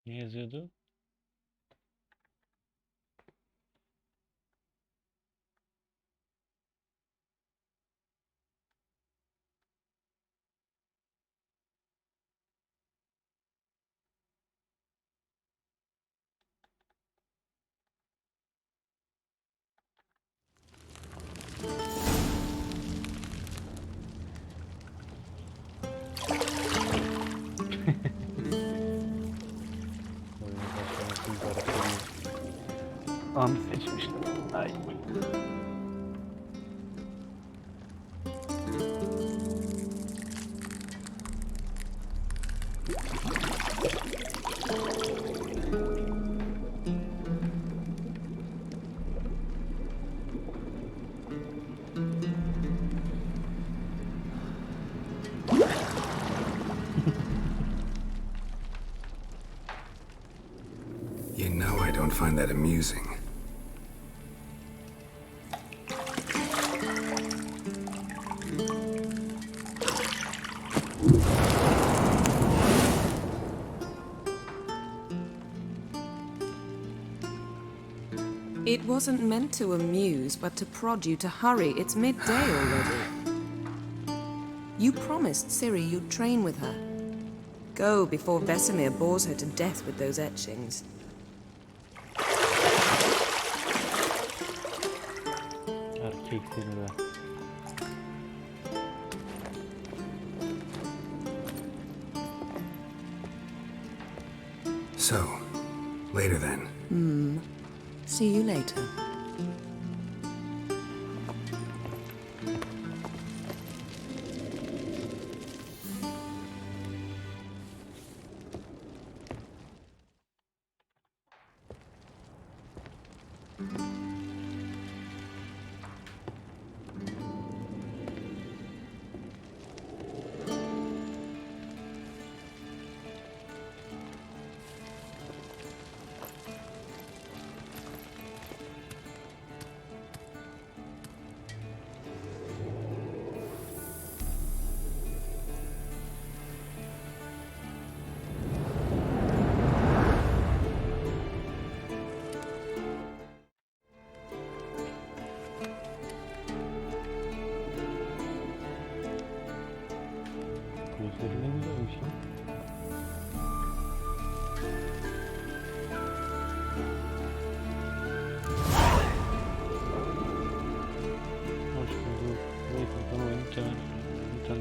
Ne yazıyordu? Oyunun başlaması üzere an seçmiştim. Ay. You know I don't find that amusing. It wasn't meant to amuse, but to prod you to hurry. It's midday already. You promised Ciri you'd train with her. Go before Vesemir bores her to death with those etchings. Erkekleri de. So, later then. See you later.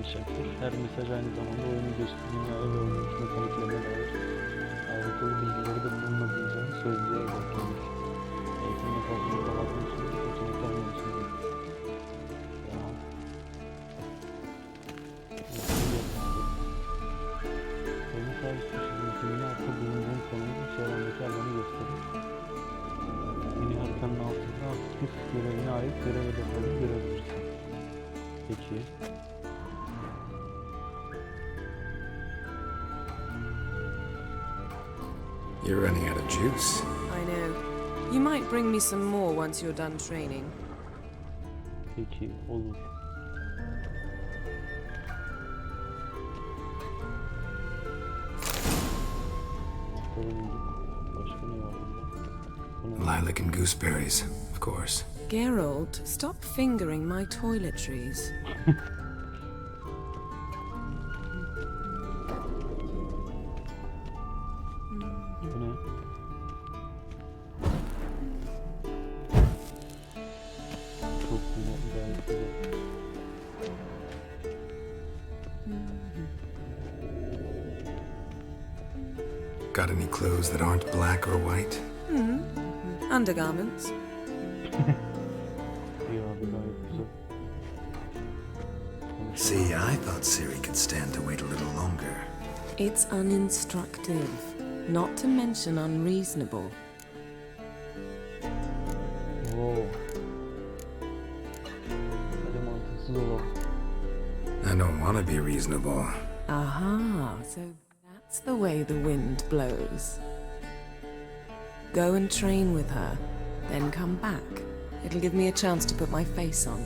çalışacaktır. Her mesaj aynı zamanda oyunun geçtiği dünyaya ve oyunun mekaniklerine dair ayrıntılı bilgileri de bulunabileceğini söyleyerek eklenir. Eğitim mesajları da hazır için seçenekler menüsünde. Tamam. Oyun servis tuşunun mini harita bulunduğun konunun çevrendeki alanı gösterir. Mini haritanın altında aktif görevine ait görev hedeflerini görebilirsin. Peki. You're running out of juice. I know. You might bring me some more once you're done training. Peki, olur. Başka ne var burada? Bu ne? Lilac and gooseberries, of course. Geralt, stop fingering my toiletries. Bu ne? Çok güzel, gayet güzel. Got any clothes that aren't black or white? Undergarments. İyi abi, gayet güzel. See, I thought Ciri could stand to wait a little longer. It's uninstructive, not to mention unreasonable. Wow. Hadi mantıksız olalım. I don't want to be reasonable. Aha, so that's the way the wind blows. Go and train with her, then come back. It'll give me a chance to put my face on.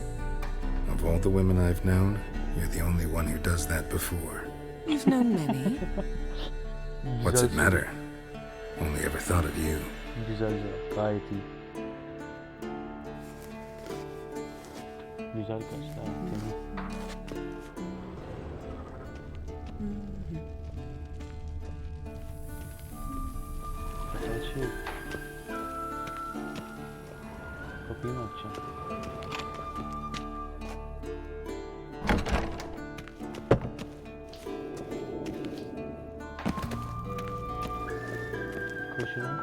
Of all the women I've known, you're the only one who does that before. You've known many. What's it Güzel matter? Only ever thought of you. Güzel cevap, gayet iyi. Güzel kaçtı abi, temiz. Güzel şey. Kapıyı mı açacağım? Koşuyorum.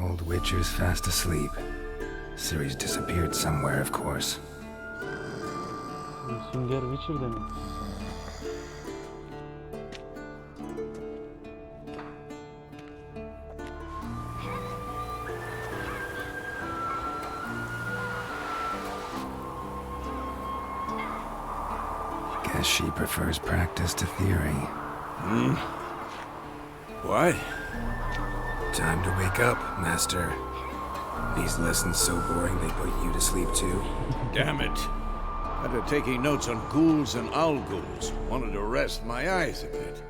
Old Witcher's fast asleep. Ciri's disappeared somewhere, of course. Sünger Witcher'da mı? Guess she prefers practice to theory. What? Time to wake up, Master. These lessons so boring they put you to sleep too? Damn it. After taking notes on ghouls and owl ghouls, wanted to rest my eyes a bit.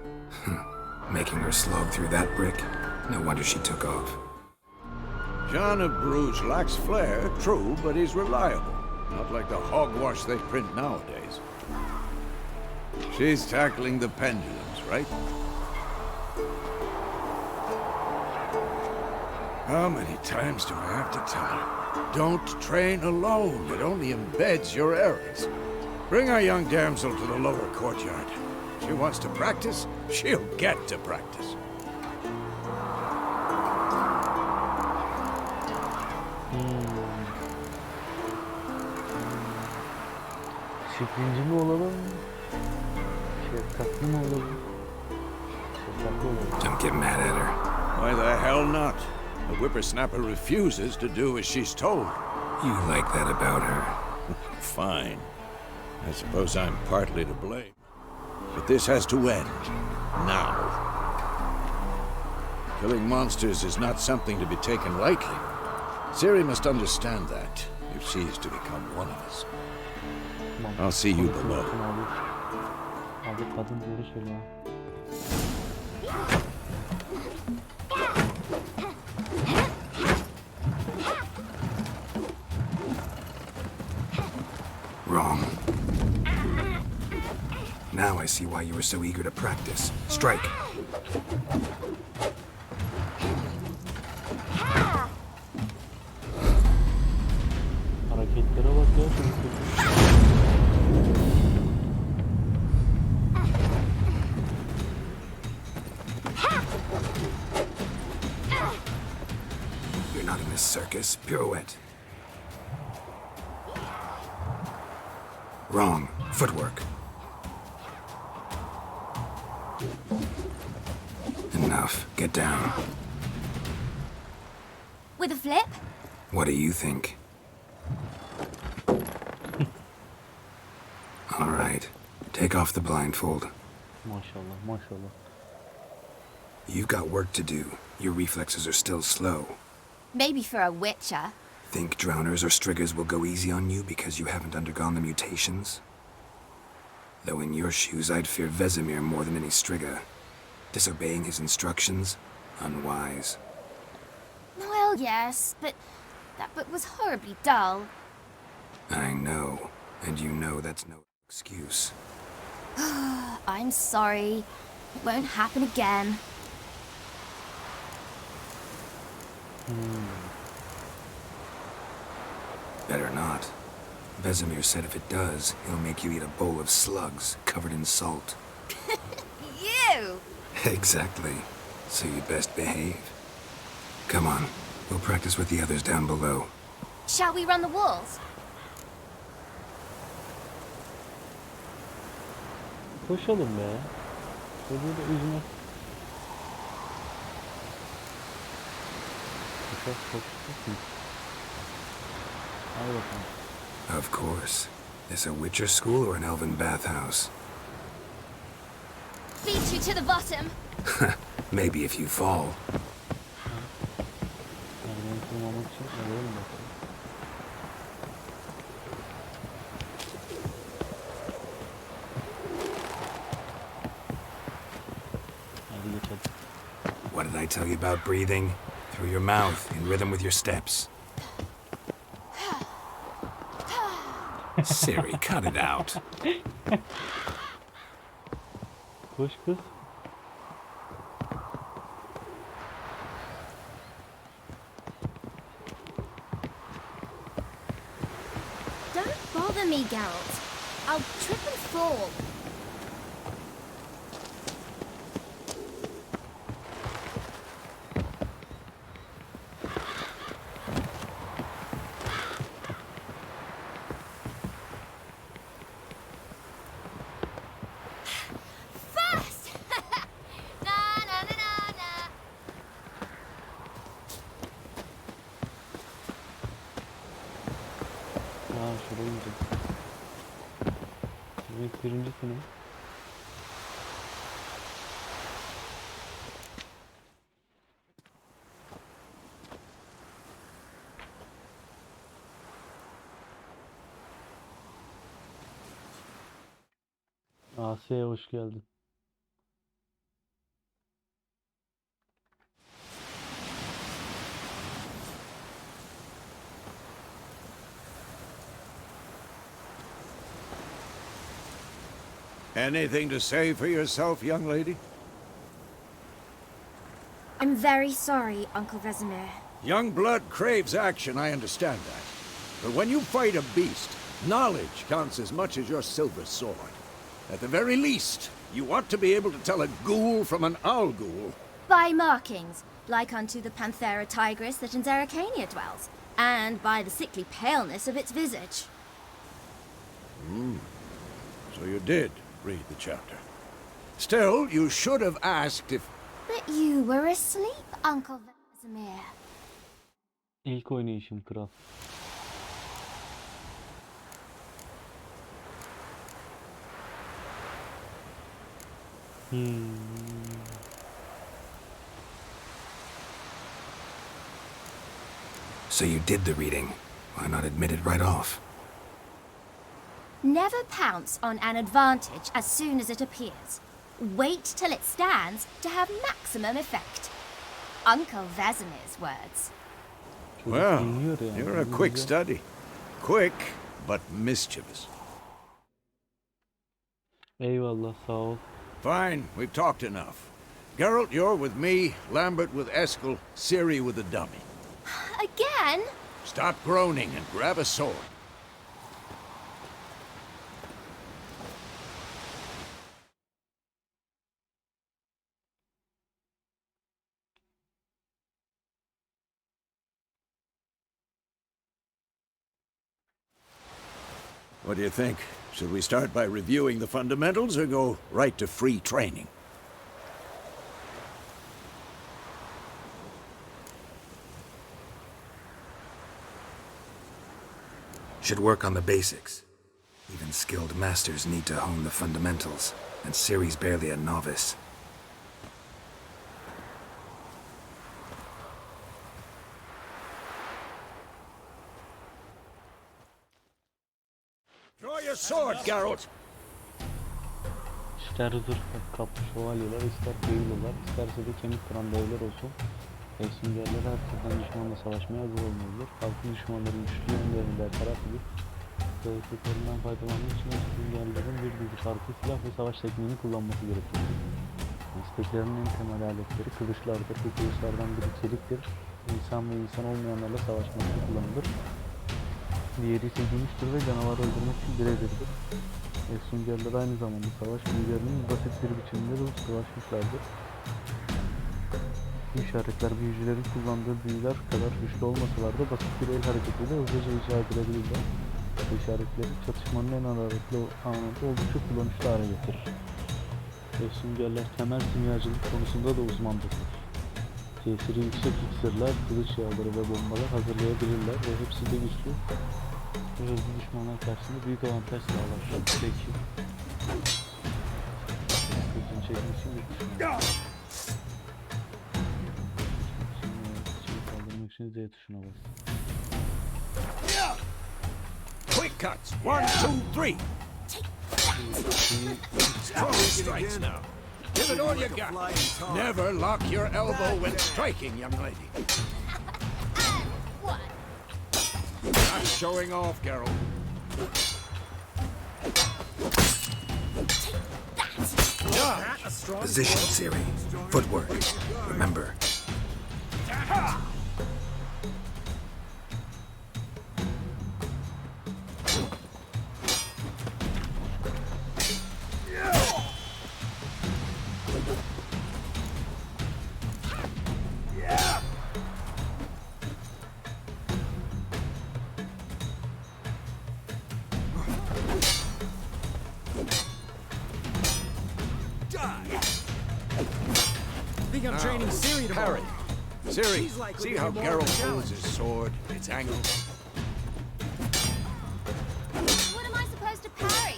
Making her slog through that brick? No wonder she took off. John of Bruges lacks flair, true, but he's reliable. Not like the hogwash they print nowadays. She's tackling the pendulums, right? How many times do I have to tell her? Don't train alone. It only embeds your errors. Bring our young damsel to the lower courtyard. She wants to practice, she'll get to practice. Şeklinci mi olalım? Şefkatli mi olalım? Şefkatli olalım. Don't get mad at her. Why the hell not? The whippersnapper refuses to do as she's told. You like that about her. Fine. I suppose I'm partly to blame. But this has to end. Now. Killing monsters is not something to be taken lightly. Ciri must understand that, if she is to become one of us. I'll see you below. Abi kadın doğru söylüyor. Wrong. Now I see why you were so eager to practice. Strike. circus pirouette. Wrong. Footwork. Enough. Get down. With a flip? What do you think? All right. Take off the blindfold. Maşallah, maşallah. You've got work to do. Your reflexes are still slow. Maybe for a witcher. Think drowners or striggers will go easy on you because you haven't undergone the mutations? Though in your shoes, I'd fear Vesemir more than any strigger. Disobeying his instructions? Unwise. Well, yes, but that book was horribly dull. I know. And you know that's no excuse. I'm sorry. It won't happen again. Better not. Vesemir said if it does, he'll make you eat a bowl of slugs covered in salt. You! Exactly. So you'd best behave. Come on. We'll practice with the others down below. Shall we run the walls? Koşalım be. Çocuğu da üzme. Koştuk mu? Hadi bakalım. Of course. This a Witcher school or an elven bathhouse? Beat you to the bottom. Maybe if you fall. Yani beni tırmanmak için alalım bakalım. Hadi geçelim. What did I tell you about breathing? Through your mouth, in rhythm with your steps. Siri, cut it out. Koş kız. Don't bother me, Geralt. I'll trip and fall. Fast! Na na na na na. Aa şuraya gideceğim. Evet, birinci sınıf. Asya'ya hoş geldin. Anything to say for yourself, young lady? I'm very sorry, Uncle Vesemir. Young blood craves action, I understand that. But when you fight a beast, knowledge counts as much as your silver sword. At the very least, you ought to be able to tell a ghoul from an owl ghoul. By markings, like unto the Panthera tigris that in Zerrikania dwells, and by the sickly paleness of its visage. So you did read the chapter. Still, you should have asked if... But you were asleep, Uncle Vesemir. İlk oynayışım kral. So you did the reading. Why not admit it right off? Never pounce on an advantage as soon as it appears. Wait till it stands to have maximum effect. Uncle Vesemir's words. Çocuk Well, dinliyor yani. you're a quick study. Quick, but mischievous. Eyvallah, sağ ol. Fine, we've talked enough. Geralt, you're with me, Lambert with Eskel, Ciri with the dummy. Again? Stop groaning and grab a sword. What do you think? Should we start by reviewing the fundamentals or go right to free training? Should work on the basics. Even skilled masters need to hone the fundamentals, and Ciri's barely a novice. Draw your sword, Geralt! İster zırh kaplı şövalyeler, ister kıyılılar, isterse de kemik kıran devler olsun. Süngerler her türden düşmanla savaşmaya hazır olmalıdır. Halkın düşmanların güçlü yönlerini bertaraf edip zayıflıklarından faydalanmak için süngerlerin bir dizi farklı silah ve savaş tekniğini kullanması gerekir. İsteklerinin en temel aletleri kılıçlardır. Bu kılıçlardan biri çeliktir. İnsan ve insan olmayanlarla savaşmak için kullanılır. Diğeri ise gümüştür ve canavarı öldürmek için birebirdir. Süngerler aynı zamanda savaş büyülerinin basit bir biçimde de savaşmışlardır. İşaretler büyücülerin kullandığı büyüler kadar güçlü olmasalar da basit bir el hareketiyle hızlıca icra edilebilirler. İşaretleri çatışmanın en aralıklı anında oldukça kullanışlı hale getirir. Süngerler temel simyacılık konusunda da uzmandırlar. Tesiri yüksek iksirler, kılıç yağları ve bombalar hazırlayabilirler ve hepsi de güçlü ve hızlı düşmanlar karşısında büyük avantaj sağlar. Peki. Hızını çekmek için bir düşman. Kaldırmak için Z tuşuna bas. Quick cuts! 1, 2, 3! Strong strikes now! Give it all you got! Never lock your elbow when striking, young lady! What? Not showing off, Geralt. Position, Ciri. Footwork. Remember. I think I'm training Ciri tomorrow. Parry. Ciri, see how Geralt holds his sword, its angle? What am I supposed to parry?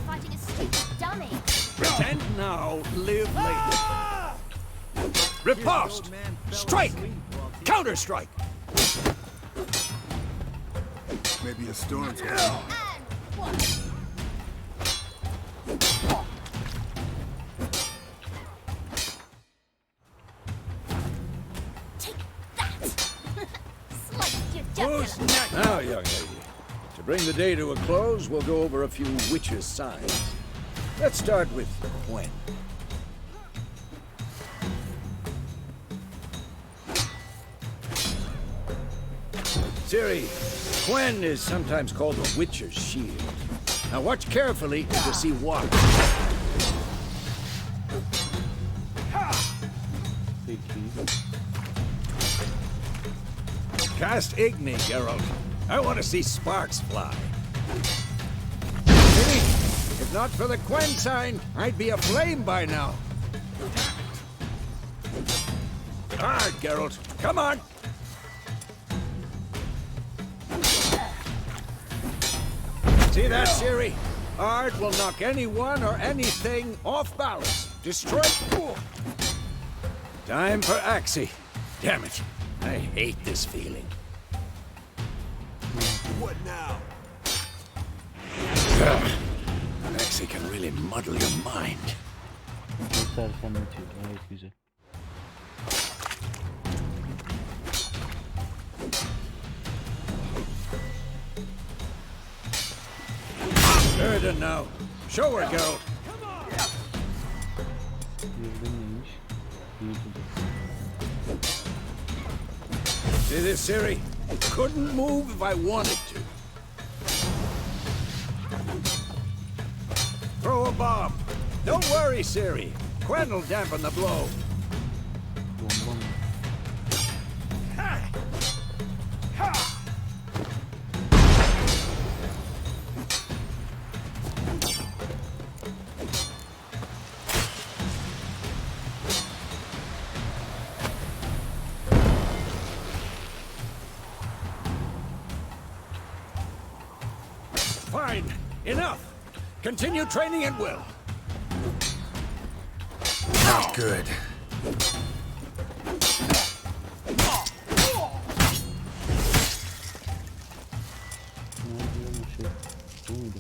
Fighting a stupid dummy. Pretend now, live later. Riposte! Strike! Counter-strike! Maybe a storm's And what? Take that! Sliced your Who's jugular. next? Now, young lady, to bring the day to a close, we'll go over a few witches' signs. Let's start with Gwen. Ciri, Gwen is sometimes called the Witcher's Shield. Now watch carefully to see why. Peki. Cast Igni, Geralt. I want to see sparks fly. Ciri, if not for the Gwen sign, I'd be aflame by now. Hard, Geralt. Come on. See that, Ciri? Art will knock anyone or anything off balance. Destroy. Time for Axie. Damn it. I hate this feeling. What now? Axie can really muddle your mind. Bu sersemletiyor. Gayet güzel. Erden now. Show her, Geralt. Birden neymiş? Büyütücü. See this, Ciri? Couldn't move if I wanted to. Throw a bomb. Don't worry, Ciri. Gwen will dampen the blow. Bomba mı? Continue training at will. Not good. Ne oluyor bu şey? Bu muydu?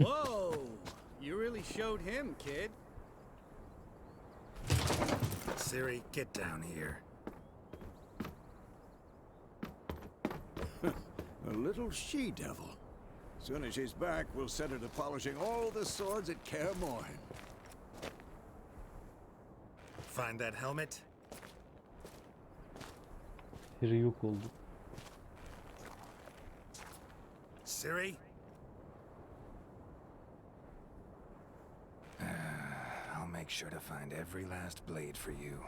Whoa! You really showed him, kid. Siri, get down here. A little she-devil. Soon as she's back, we'll set her to polishing all the swords at Kaer Morhen. Find that helmet? Biri yok oldu. Siri? I'll make sure to find every last blade for you.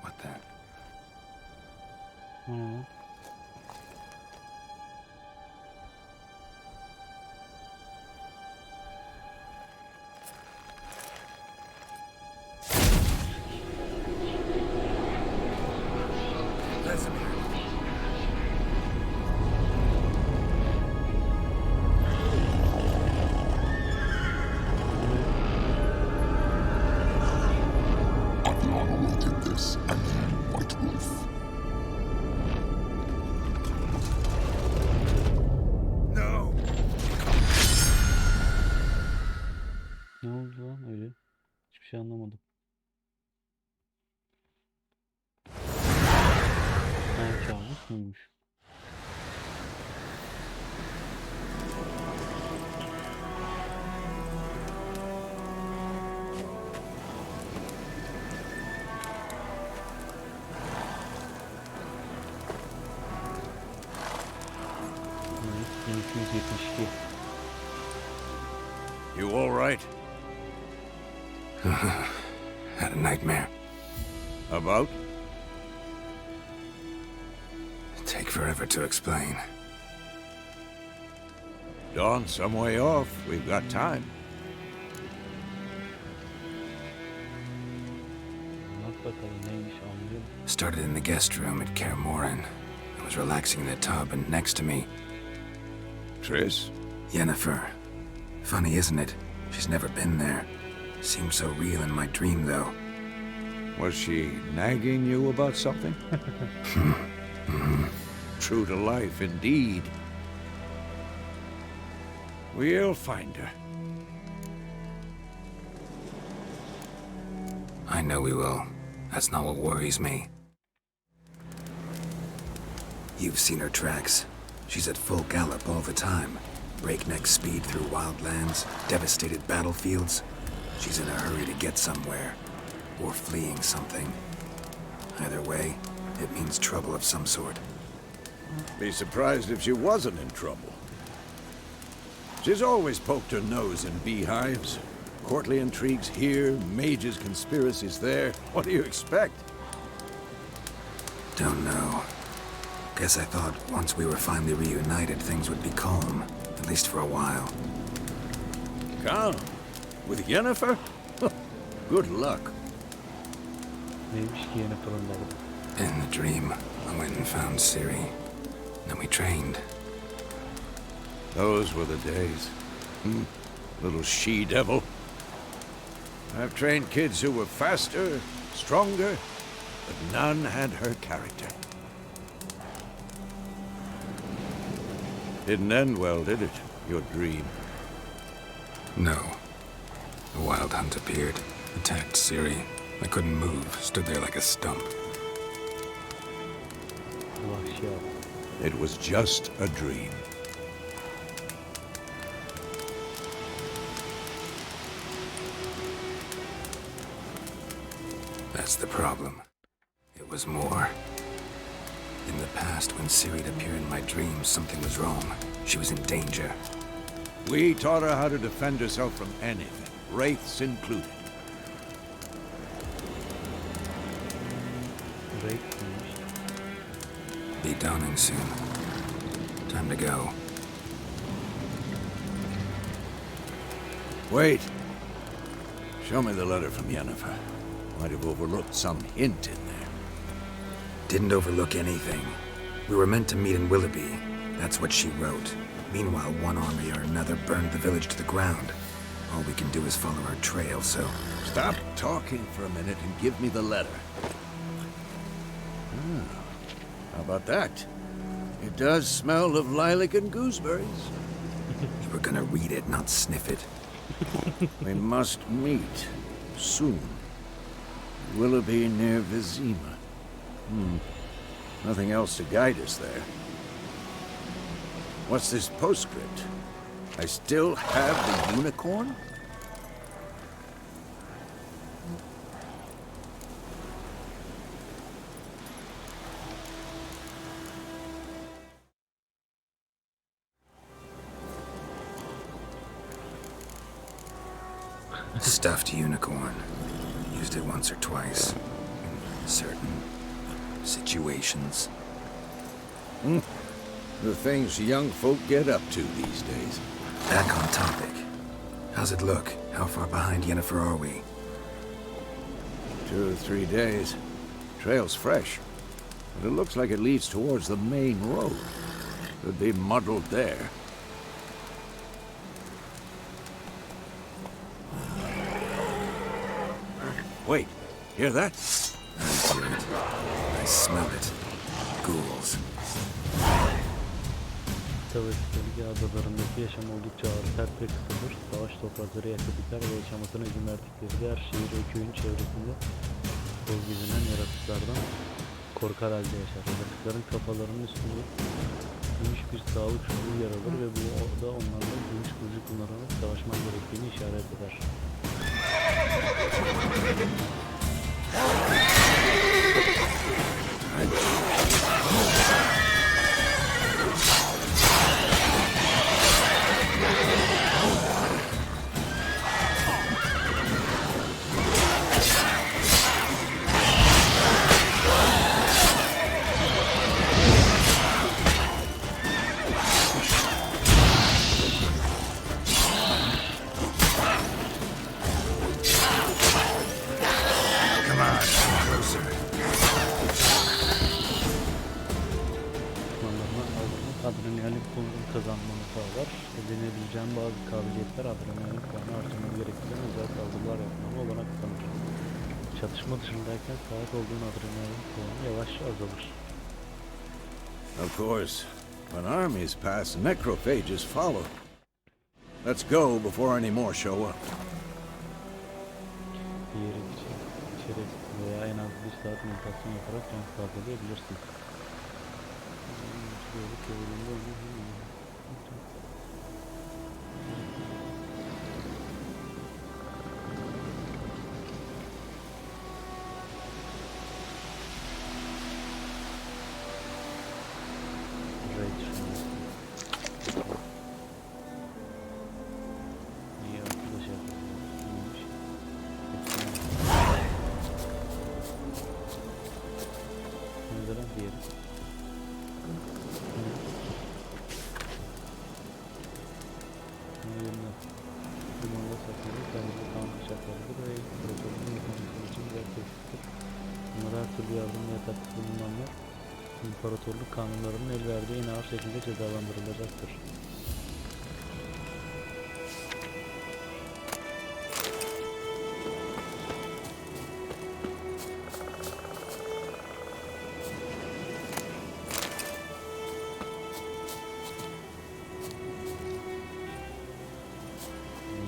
What the? O ne lan? Vesemir. Adriana will get this, and then White Wolf. No! Ne oldu lan öyle? Hiçbir şey anlamadım. Ha, kabus muymuş? Evet, 1272. You all right? Had a nightmare. About? Take forever to explain. Dawn's some way off. We've got time. Anlat bakalım neymiş anlayalım. Started in the guest room at Kaer Morhen. I was relaxing in the tub, and next to me, Triss? Yennefer. Funny, isn't it? She's never been there. Seemed so real in my dream, though. Was she nagging you about something? True to life, indeed. We'll find her. I know we will. That's not what worries me. You've seen her tracks. She's at full gallop all the time. Breakneck speed through wildlands, devastated battlefields. She's in a hurry to get somewhere. Or fleeing something. Either way, it means trouble of some sort. Be surprised if she wasn't in trouble. She's always poked her nose in beehives. Courtly intrigues here, mages' conspiracies there. What do you expect? Don't know. Guess I thought once we were finally reunited, things would be calm. At least for a while. Calm? With Yennefer? Good luck. Neymiş ki yeni fırındadı? In the dream, I went and found Ciri. Then we trained. Those were the days. Little she-devil. I've trained kids who were faster, stronger, but none had her character. Didn't end well, did it? Your dream? No. A wild hunt appeared, attacked Ciri. I couldn't move, stood there like a stump. Vahşi abi. It was just a dream. That's the problem. It was more. In the past, when Ciri'd appear in my dreams, something was wrong. She was in danger. We taught her how to defend herself from anything, wraiths included. Raid neymiş? Be dawning soon. Time to go. Wait. Show me the letter from Yennefer. Might have overlooked some hint in there. Didn't overlook anything. We were meant to meet in Willoughby. That's what she wrote. Meanwhile, one army or another burned the village to the ground. All we can do is follow her trail, so... Stop talking for a minute and give me the letter. How about that? It does smell of lilac and gooseberries. You were gonna read it, not sniff it. We must meet soon. Willoughby near Vizima. Nothing else to guide us there. What's this postscript? I still have the unicorn? Stuffed unicorn. Used it once or twice. In certain situations. The things young folk get up to these days. Back on topic. How's it look? How far behind Yennefer are we? 2 or 3 days. Trail's fresh. But it looks like it leads towards the main road. Could be muddled there. Wait, hear that? I hear it. I smell it. Ghouls. Savaştaki adalarındaki yaşam oldukça ağır, sert ve kısadır. Savaş toprakları yakıtlıklar ve yaşamasına izin verdikleri diğer şehir ve köyün çevresinde bol gezinen yaratıklardan korkar halde yaşar. Yaratıkların kafalarının üstünde gümüş bir sağlık çubuğu yer alır ve bu da onlarla gümüş kılıcı kullanarak savaşman gerektiğini işaret eder. Adrenalin puanı kazanmanı sağlar. Edinebileceğin bazı kabiliyetler adrenalin puanı artırmanı gerektiren özel saldırılar yapmanı olanak tanır. Çatışma dışındayken sahip olduğun adrenalin puanı yavaşça azalır. Of course, when armies pass, necrophages follow. Let's go before any more show up. Bir yere içeri veya en az 1 saat meditasyon yaparak can sağlayabilirsin. Böyle çevirdiğinde İyi arkadaş yapıyorsunuz. Neden diyelim? Limanda saklanıp denizde kan bıçaklarıdır ve imparatorluğun yıkılması için birer tehdittir. Bunlara her türlü yardımla yataklı bulunanlar imparatorluk kanunlarının el verdiği en ağır şekilde cezalandırılacaktır.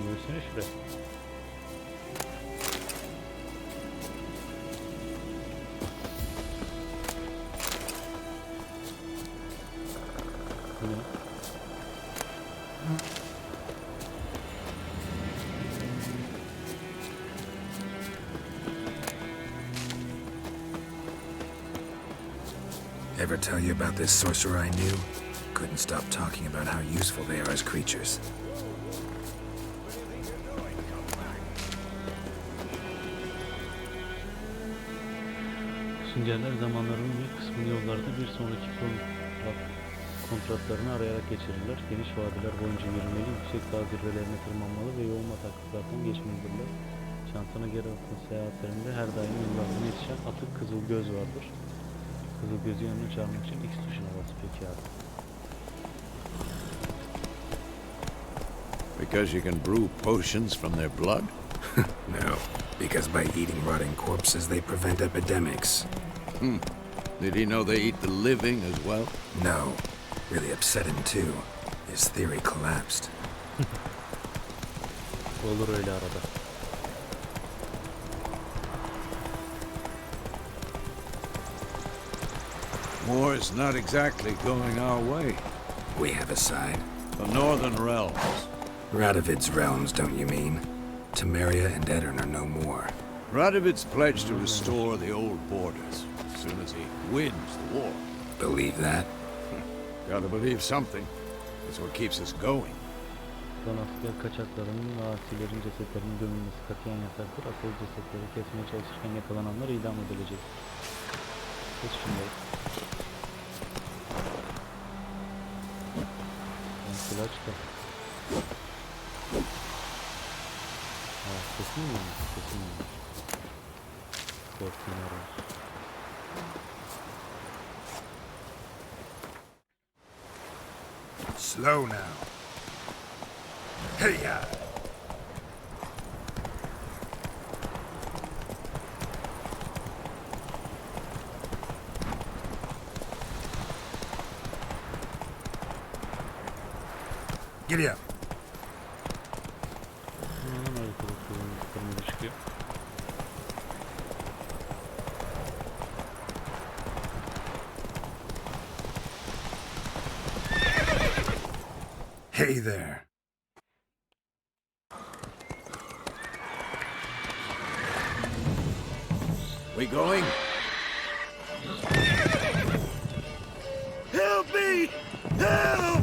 Görsene şuraya. Bu ne? Ever tell you about this sorcerer I knew? Couldn't stop talking about how useful they are as creatures. Süngerler zamanlarının bir kısmını yollarda bir sonraki kontratlarını arayarak geçirirler. Geniş vadiler boyunca yürümeli, yüksek dağ zirvelerine tırmanmalı ve yoğun bataklıklardan geçmelidirler. Şansına Geralt'ın seyahatlerinde her daim yıllarına yetişen atık kızıl göz vardır. Kızıl gözü yanına çağırmak için X tuşuna bas peki abi. Because you can brew potions from their blood? No, because by eating rotting corpses they prevent epidemics. Did he know they eat the living as well? No, really upset him too. His theory collapsed. Olur öyle arada. War's not exactly going our way. We have a side. The Northern Realms. Radovid's realms, don't you mean? Temeria and Edirn are no more. Radovid's pledged to restore the old borders as soon as he wins the war. Believe that? Gotta believe something. That's what keeps us going. Son asker kaçaklarının ve asilerin cesetlerinin gömülmesi katiyen yasaktır. Asıl cesetleri kesmeye çalışırken yakalananlar idam edilecek. Geç şimdi. Silah çıkar. Kesin mi? Kesin mi? Korkun arası. Slow now. Hey-ya! Giddy up. Hey there. We going? Help me! Help!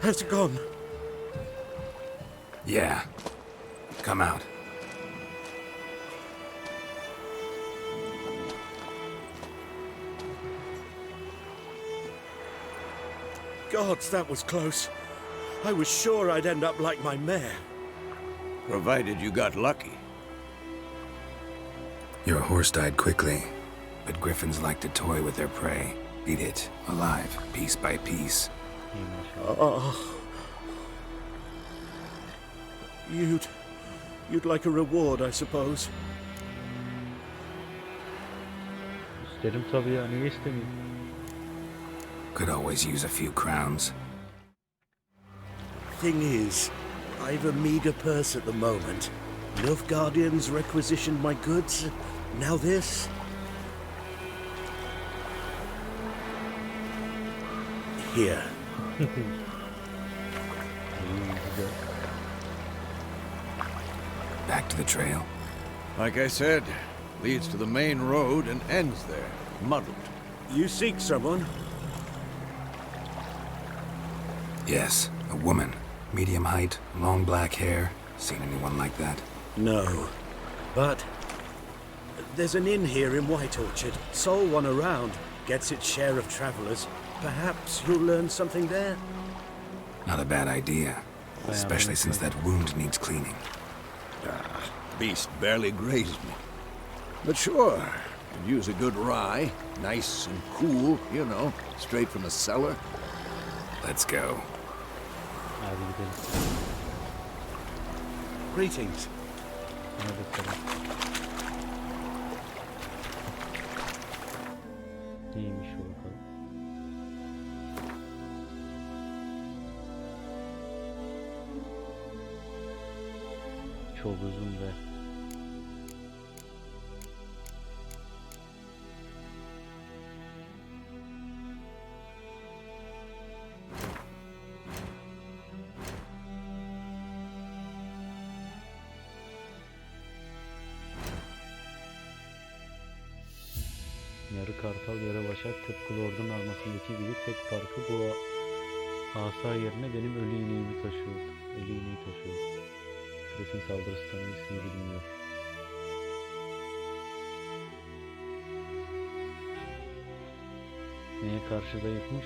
Has it gone? Yeah. Come out. Gods, that was close. I was sure I'd end up like my mare. Provided you got lucky. Your horse died quickly, but griffins like to toy with their prey. Eat it, alive, piece by piece. Oh. You'd like a reward, I suppose. İsterim tabii ya, niye istemeyeyim? Could always use a few crowns. Thing is, I've a meager purse at the moment. Nilfgaardians requisitioned my goods. Now this. Here. Back to the trail. Like I said, leads to the main road and ends there, muddled. You seek someone? Yes, a woman. Medium height, long black hair. Seen anyone like that? No. But there's an inn here in White Orchard. Sole one around. Gets its share of travelers. Perhaps you'll learn something there? Not a bad idea. Especially since that wound needs cleaning. beast barely grazed me. But sure, could use a good rye. Nice and cool, you know, straight from the cellar. Let's go. Hadi gidelim. Greetings. Sana da selam. İyiymiş o bakalım. Çok uzun ve yarı kartal, yarı başak, tıpkı Lord'un armasındaki gibi tek farkı bu asa yerine benim ölü ineğimi taşıyor. Ölü ineği taşıyor. Griffin saldırısı tanımı ismini bilmiyor. Neye karşı zayıfmış?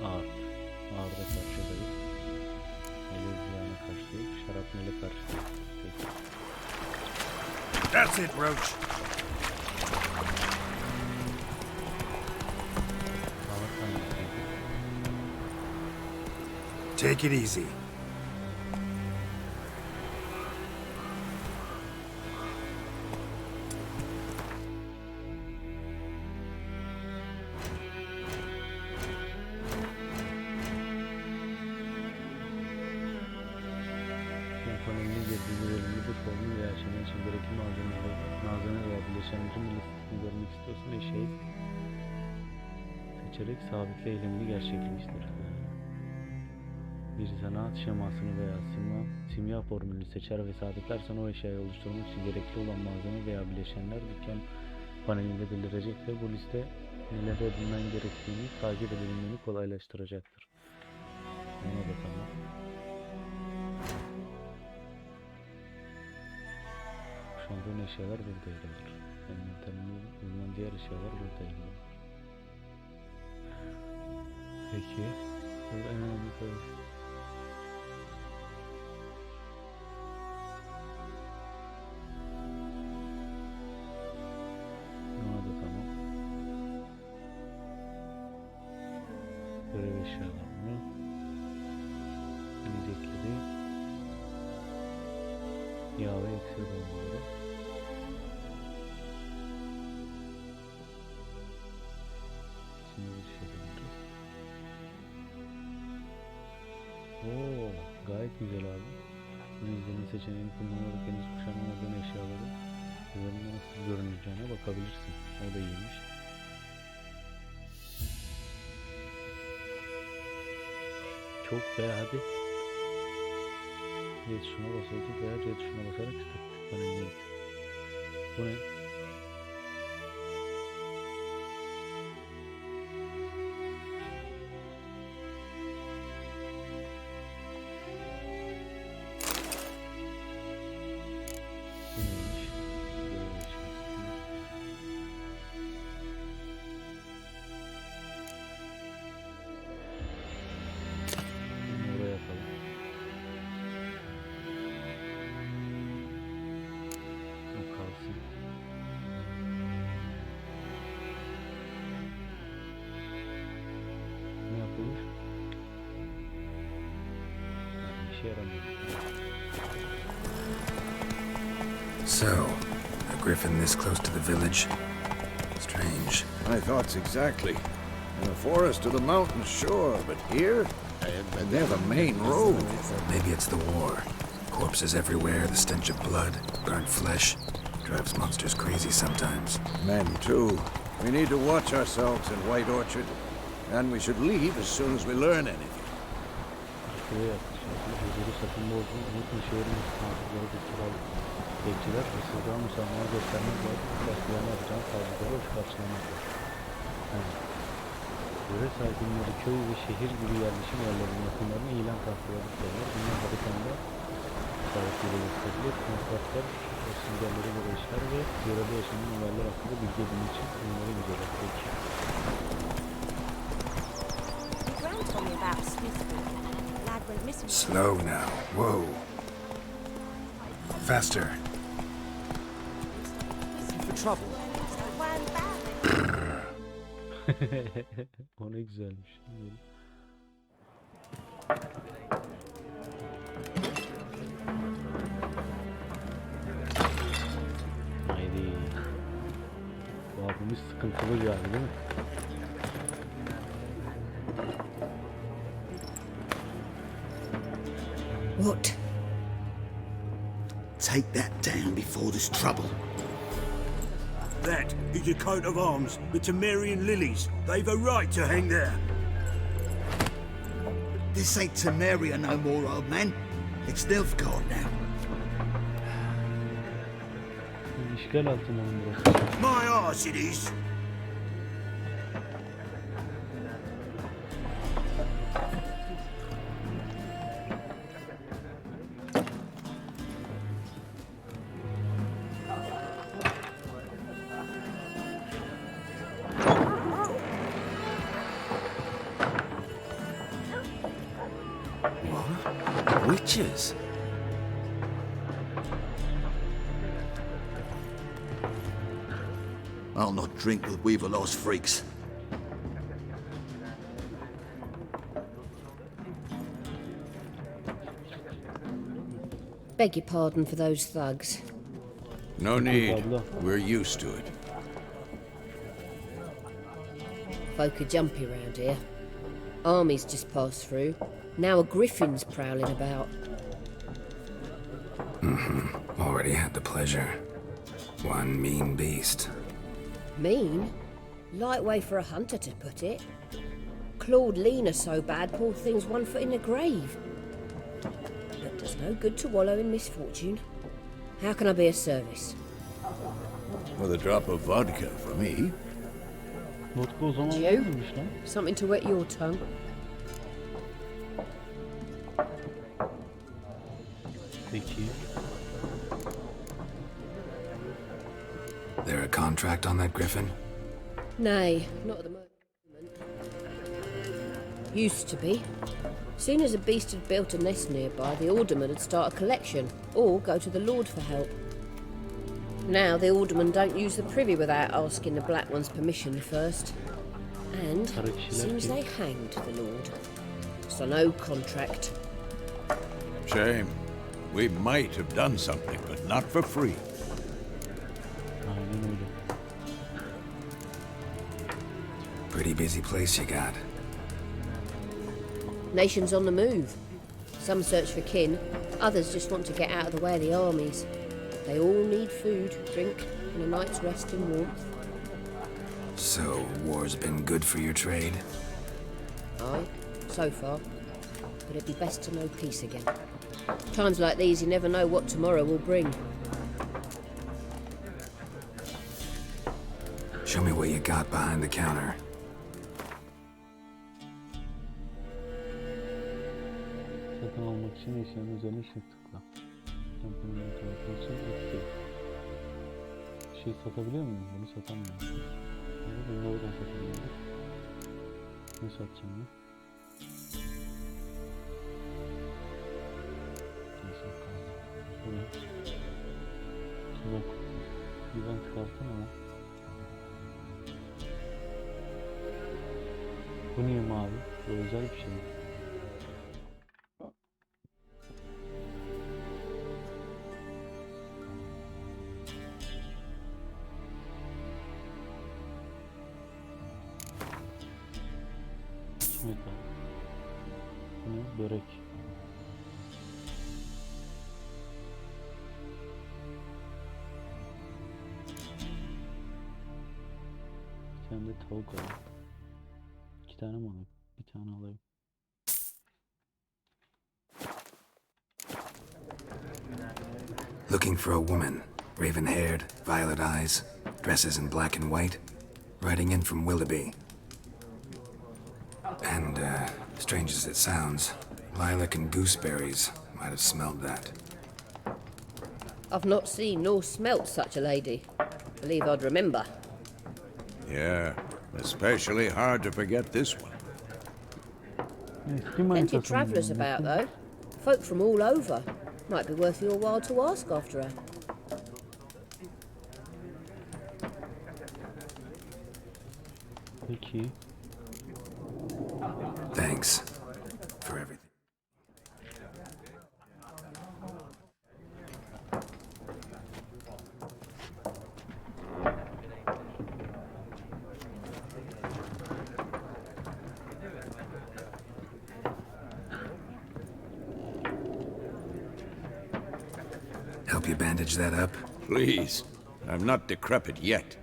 Ağır. Ağırda karşı zayıf. Ele ziyana karşı zayıf. Şarapnele karşı zayıf. Peki. That's it, Roach. Take it easy. Komponenine girdiği bölümde bir formül veya aşama için gerekli malzeme veya bileşenlerin listesini görmek istiyorsan eşeği seçerek sabitle eylemini gerçekleştir. Bir zanaat şemasını veya simya formülünü seçer ve sabitlersen o eşyayı oluşturmak için gerekli olan malzeme veya bileşenler dükkan panelinde belirecek ve bu liste nelere edilmen gerektiğini takip edilmeni kolaylaştıracaktır. Ona da tamam. Kuşandığın eşyalar burada yer alır. Envanterinde bulunan diğer eşyalar burada yer alır. Peki. Burada en önemli tabii. Ona da tamam. Görev eşyalarını. Yiyecekleri. Yağ ve iksir bulmaları. Şimdi bir şey bulacağız. Oo, gayet güzel abi. Bu izleme seçeneğini kullanarak henüz kuşanamadığın eşyaları üzerinde nasıl görüneceğine bakabilirsin. O da iyiymiş. Çok veya hadi. C tuşuna basıldık veya C tuşuna basarak istatistik paneline git. Bu ne? Bu neymiş? Görev eşyası. Bunu oraya yapalım. O kalsın. Ne yapılır? Yani işe yaramıyor. So, a griffin this close to the village? Strange. My thoughts exactly. In the forest or the mountains, sure, but here? And they're the main road. Maybe it's the war. Corpses everywhere, the stench of blood, burnt flesh. Drives monsters crazy sometimes. Men, too. We need to watch ourselves in White Orchard. And we should leave as soon as we learn anything. Şuraya yaklaşıyor. Huzuru sakınma olduğunu unutma, şehrin muhafızları bir kural. Bekçiler hırsızlığa müsamaha göstermek ve başkalarına yapacağın saldırıları hoş karşılamak var. Yöre sakinleri köy ve şehir gibi yerleşim yerlerinin yakınlarına ilan tahtaları tutarlar. Bunlar haritanda sahipliğiyle gösterilir. Konsertler, singerleri göre işler ve yörede yaşanan olaylar hakkında bilgi edinmek için bunları güzel. Peki. Your grand told me about Smithfield. Lad fragrant mist. Slow now. Whoa. Faster. For trouble. O ne güzelmiş. Haydi. Bu abimiz sıkıntılı bir abi değil mi? What? Take that down before there's trouble. That is a coat of arms, the Temerian lilies. They've a right to hang there. This ain't Temeria no more, old man. It's Nilfgaard now. İşgal altında mı burası? My arse it is. Witches? I'll not drink with Weaverlaw's freaks. Beg your pardon for those thugs. No need. We're used to it. Folk are jumpy round here. Armies just passed through. Now a griffin's prowling about. Already had the pleasure. One mean beast. Mean? Light way for a hunter to put it. Clawed Lena so bad, poor thing's 1 foot in the grave. But does no good to wallow in misfortune. How can I be of service? With a drop of vodka for me. Vodka o zaman You? varmış lan. Something to wet your tongue? Peki. There a contract on that griffin? Nay, not at the moment. Used to be. Soon as a beast had built a nest nearby, the alderman would start a collection, or go to the lord for help. Now the aldermen don't use the privy without asking the black one's permission first. And seems they hanged the lord. So no contract. Shame. We might have done something, but not for free. Aynen öyle. Pretty busy place you got. Nations on the move. Some search for kin, others just want to get out of the way of the armies. They all need food, drink, and a night's rest and warmth. So, war's been good for your trade? Aye, so far. But it'd be best to know peace again. Times like these, you never know what tomorrow will bring. Show me what you got behind the counter. Satın almak için eşyanın üzerine shift tıkla. Temponun kalkması etkili. Bir şey satabiliyor muyum? Bunu satamıyorum. Bunu oradan satabiliyorum. Ne satacağım ben? Neyse kaldı. Şuraya. Tuzak. Event kartı mı lan? Bu niye mavi? Bu özel bir şey mi? Metal. Bu ne? Börek. Bir tane de tavuk alayım. 2 tane mi alayım? Bir tane alayım. Looking for a woman. Raven-haired, violet eyes, dresses in black and white. Riding in from Willoughby. And, strange as it sounds, lilac and gooseberries might have smelled that. I've not seen nor smelt such a lady. Believe I'd remember. Yeah, especially hard to forget this one. Eski Plenty of manitasını travellers bulmam about, lazım. though. Folk from all over. Might be worth your while to ask after her. Peki. Thanks for everything. Help you bandage that up? Please. I'm not decrepit yet.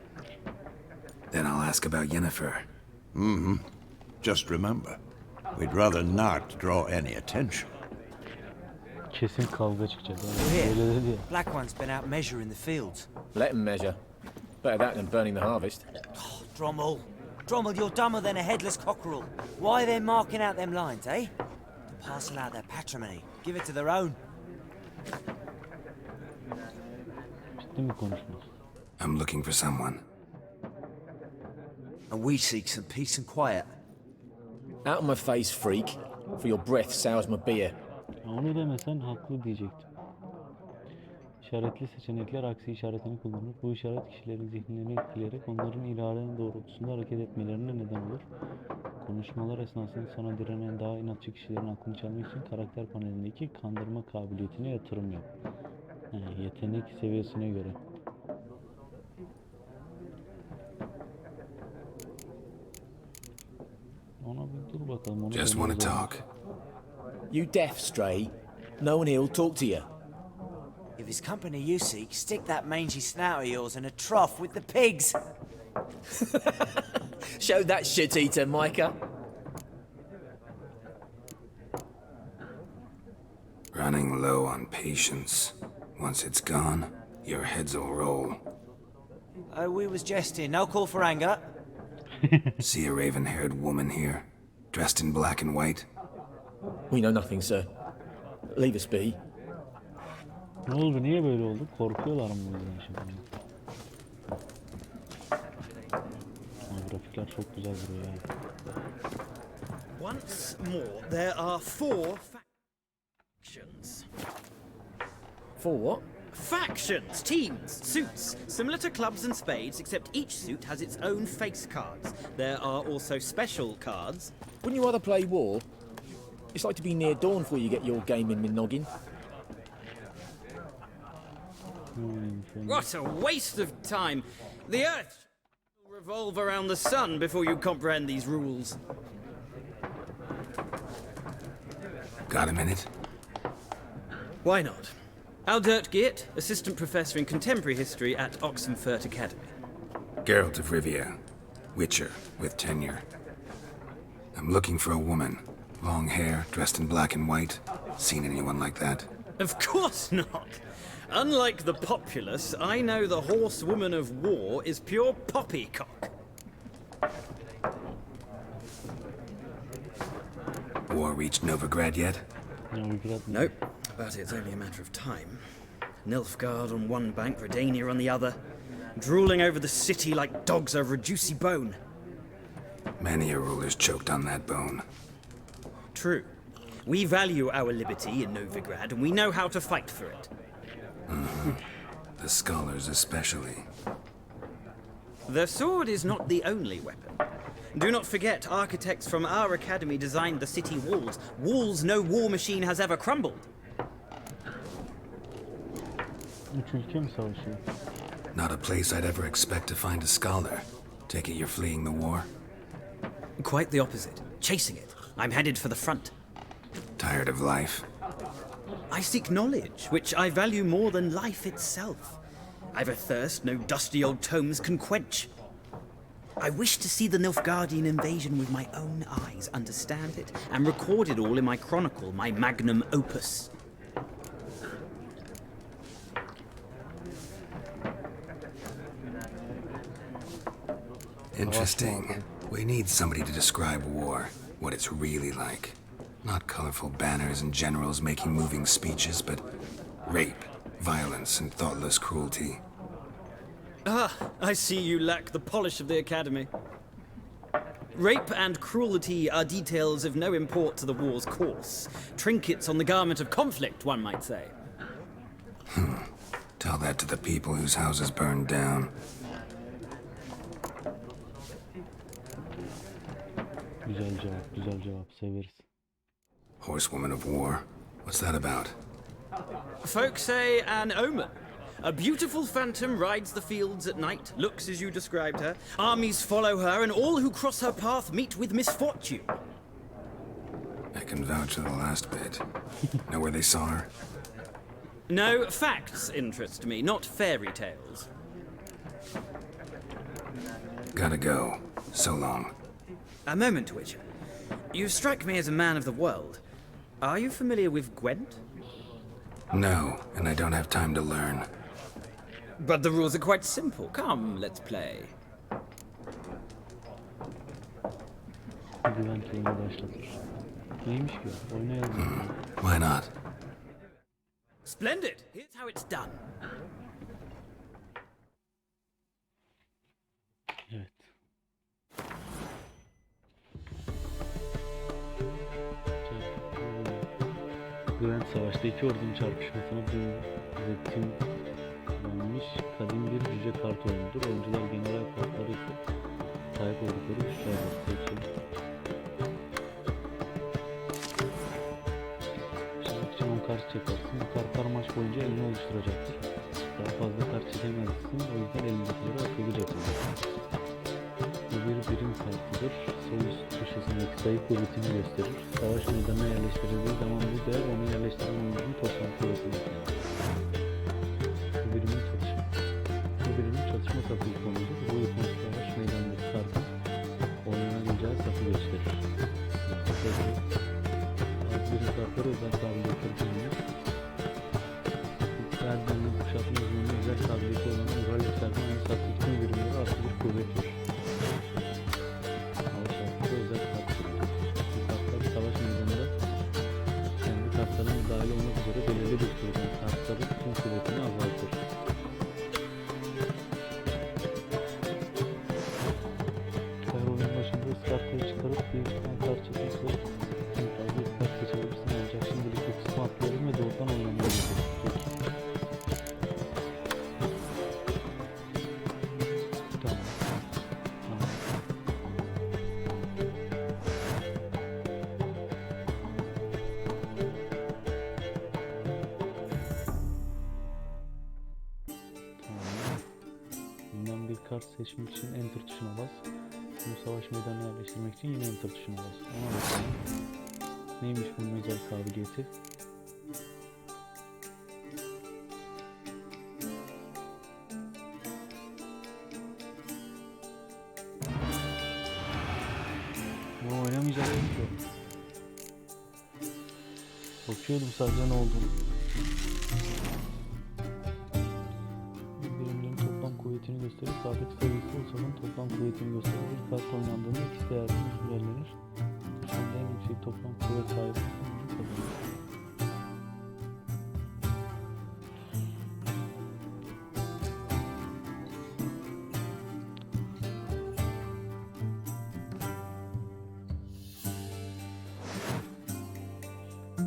Then I'll ask about Yennefer. Just remember, we'd rather not draw any attention. Kesin kavga çıkacak. Here. Öyle dedi ya. Black One's been out measuring the fields. Let them measure. Better that than burning the harvest. Drommel. Drommel, you're dumber than a headless cockerel. Why they're marking out them lines, eh? To parcel out their patrimony. Give it to their own. Bitti mi konuşması? I'm looking for someone. And we seek some peace and quiet. Out of my face, freak. For your breath sours my beer. Ya onu demesen haklı diyecektim. İşaretli seçenekler aksi işaretini kullanır. Bu işaret kişilerin zihinlerini etkileyerek onların iradenin doğrultusunda hareket etmelerine neden olur. Konuşmalar esnasında sana direnen daha inatçı kişilerin aklını çalmak için karakter panelindeki kandırma kabiliyetine yatırım yap. Yetenek seviyesine göre. Ona bir dur bakalım. Onu Just want to talk. You deaf, Stray? No one here'll talk to you. If it's company you seek, stick that mangy snout of yours in a trough with the pigs. Show that shit-eater, Micah. Running low on patience. Once it's gone, your heads will roll. Oh, we was jesting. No call for anger. See a raven-haired woman here, dressed in black and white? We know nothing, sir. Leave us be. Ne oldu? Niye böyle oldu? Korkuyorlar mı bu yüzden şimdi? Grafikler çok güzel duruyor ya. Once more, there are 4 factions. For what? Factions, teams, suits, similar to clubs and spades, except each suit has its own face cards. There are also special cards. Wouldn't you rather play war? It's like to be near dawn before you get your game in noggin. What a waste of time! The Earth will revolve around the sun before you comprehend these rules. Got a minute? Why not? Aldert Geert, Assistant Professor in Contemporary History at Oxenfurt Academy. Geralt of Rivia, Witcher with tenure. I'm looking for a woman. Long hair, dressed in black and white. Seen anyone like that? Of course not! Unlike the populace, I know the horsewoman of war is pure poppycock. War reached Novigrad yet? Nope, but it's only a matter of time. Nilfgaard on one bank, Redania on the other, drooling over the city like dogs over a juicy bone. Many a ruler's choked on that bone. True. We value our liberty in Novigrad, and we know how to fight for it. The scholars especially. The sword is not the only weapon. Do not forget, architects from our academy designed the city walls. Walls no war machine has ever crumbled. Üç ülke mi savaşıyor? Not a place I'd ever expect to find a scholar. Take it you're fleeing the war? Quite the opposite. Chasing it. I'm headed for the front. Tired of life? I seek knowledge, which I value more than life itself. I've a thirst no dusty old tomes can quench. I wish to see the Nilfgaardian invasion with my own eyes, understand it, and record it all in my chronicle, my magnum opus. Interesting. We need somebody to describe war, what it's really like. Not colorful banners and generals making moving speeches, but rape, violence, and thoughtless cruelty. Ah, I see you lack the polish of the academy. Rape and cruelty are details of no import to the war's course. Trinkets on the garment of conflict, one might say. Tell that to the people whose houses burned down. Güzel cevap, güzel cevap. Severiz. Horsewoman of war. What's that about? Folk say an omen. A beautiful phantom rides the fields at night, looks as you described her. Armies follow her, and all who cross her path meet with misfortune. I can vouch for the last bit. Know where they saw her? No, facts interest me, not fairy tales. Gotta go. So long. A moment, Witcher. You strike me as a man of the world. Are you familiar with Gwent? No, and I don't have time to learn. But the rules are quite simple. Come, let's play. Güven köyünü başlatır. Neymiş ki? Oynayalım. Why not? Splendid! Here's how it's done. Evet. Güven Savaş'ta iki ordunun çarpışmasına benzettirilmiş kadim bir cüce kart oyunudur. Oyuncular general kartları ise sahip oldukları güçlerdir. Peki. Başlamak için 10 kart çekersin. Bu kartlar maç boyunca elini oluşturacaktır. Daha fazla kart çekemezsin. O yüzden elindekileri akıllıca kullanacaksın. Bu bir birim kartıdır. Sol üst köşesindeki sayı kuvvetini gösterir. Savaş meydanına yerleştirildiği zaman bu değer onu yerleştiren oyuncunun toplam kuvvetini gösterir. Bu birimin çatışma. Bu birimin çatışma sapı ikonudur. Bu ikon savaş meydanındaki kartın oynanabileceği sapı gösterir. Peki. Az birim kartları özel kabiliyetleri bulunur. Her birinin kuşatma uzunluğu özel kabiliyeti olan ural yükseltme aynı saptaki tüm birimleri artı bir kuvvet verir. Özel kartlardır. Bu kartlar savaş meydanında kendi kartlarının dahil olmak üzere belirli bir türden kartların tüm kuvvetini azaltır. Her oyun başında ıskartları çıkarıp bir tane kart çekirse en fazla bir kart seçebilirsin ancak şimdilik bu kısmı atlayalım ve doğrudan oynamaya geçelim. Kart seçmek için Enter tuşuna bas. Bunu savaş meydanına yerleştirmek için yine Enter tuşuna bas. Ona bakalım. Neymiş bunun özel kabiliyeti? Bu oynamayacak bir şey. Bakıyordum sadece ne olduğunu. Kuvvetini gösterir. Sağdaki sayısı o zaman toplam kuvvetini gösterir. Bir kart oynandığında ikisi değerli belirlenir. Şimdi en yüksek toplam kuvvet sahibi kazanır.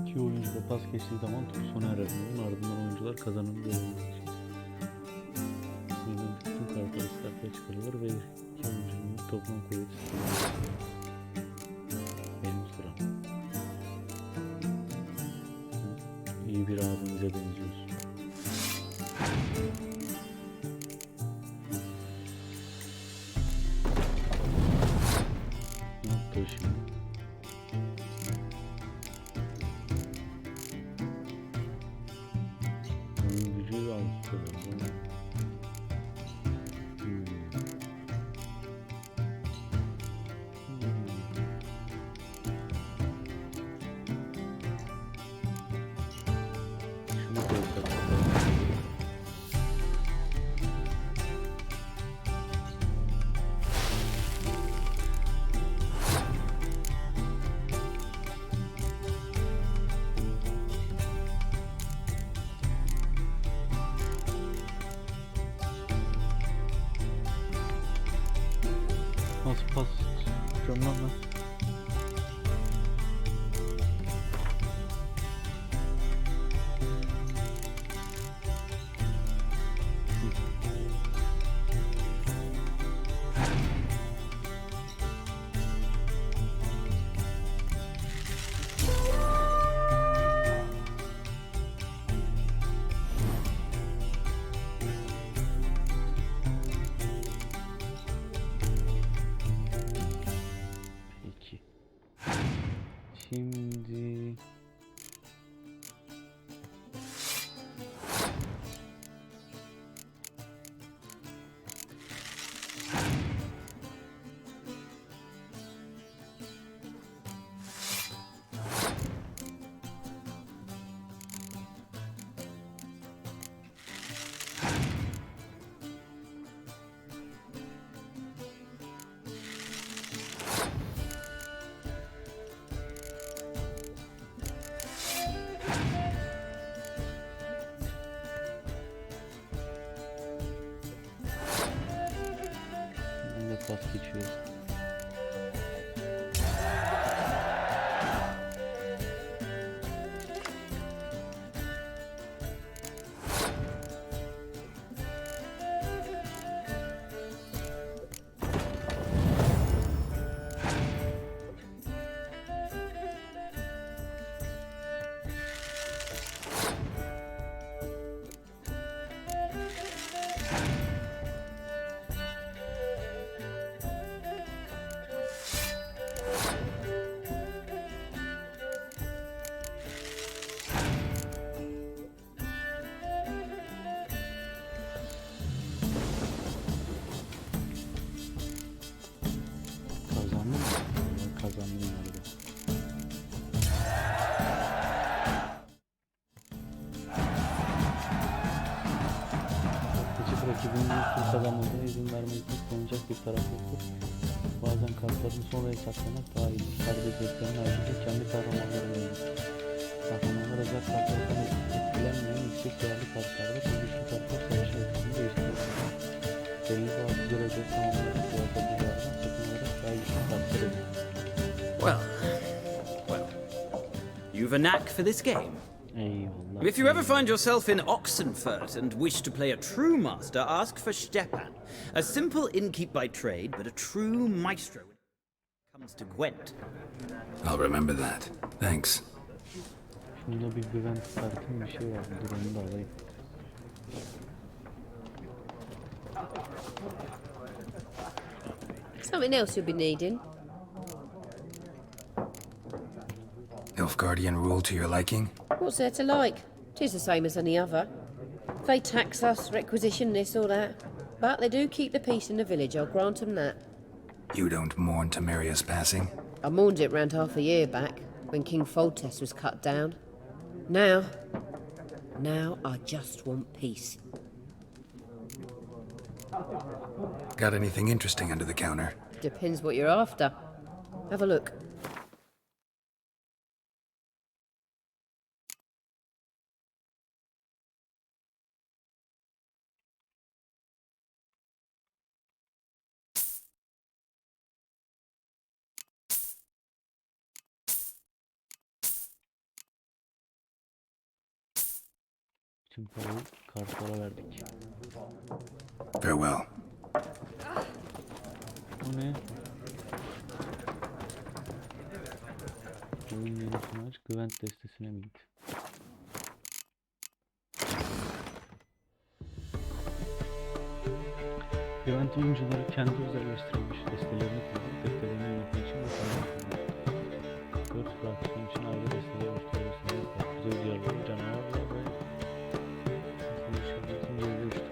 İki oyuncu da pas geçtiği zaman top sona erer. Ardından oyuncular kazanır belirlenir. Bütün kartlar startaya çıkarılır ve iki oyuncunun toplam kuvveti sınırlanır. Benim sıram. İyi bir abimize benziyorsun. Ne yaptı şimdi? Onun gücü almış sanırım. Bilmem lan. Peki. Şimdi pas geçiyoruz. Kazandım mı? Kazandım galiba. Küçük rakibinin bir kazanmasına izin vermekte kullanacak bir taraf yoktur. Bazen kartların son el saklamak daha iyidir. Kaybedeceklerin ayrıca kendi kahramanları verir. Kahramanlar özel kartlardan etkilenmeyen yüksek değerli kartlarda bu güçlü kartlar savaşın etkisini değiştirir. Belli bazı görevde tamamlayarak veya kapılardan satın alarak daha güçlü kartlar edilir. Well, you've a knack for this game. Eyvallah. If you ever find yourself in Oxenfurt and wish to play a true master, ask for Stepan. A simple innkeep by trade, but a true maestro when it comes to Gwent. I'll remember that. Thanks. Şunda bir güven kartım bir şey var. Dur onu da alayım. Something else you'll be needing. Nilfgaardian rule to your liking? What's there to like? 'Tis the same as any other. They tax us, requisition this or that. But they do keep the peace in the village, I'll grant them that. You don't mourn Temeria's passing? I mourned it round half a year back, when King Foltest was cut down. Now I just want peace. Got anything interesting under the counter? Depends what you're after. Have a look. Tüm parayı kartlara verdik. Farewell. O ne? Oyun menüsünü aç. Gwent destesine mi git? Gwent oyuncuları kendi özelleştirilmiş destelerini kullanıp destelerini yönetmek için yeterli kullanıyor. 4 fraksiyon için ayrı desteler oluşturulmasını yapar. Güzel diyarları, canavarlar ve konuşabilirsin böyle oluşturur.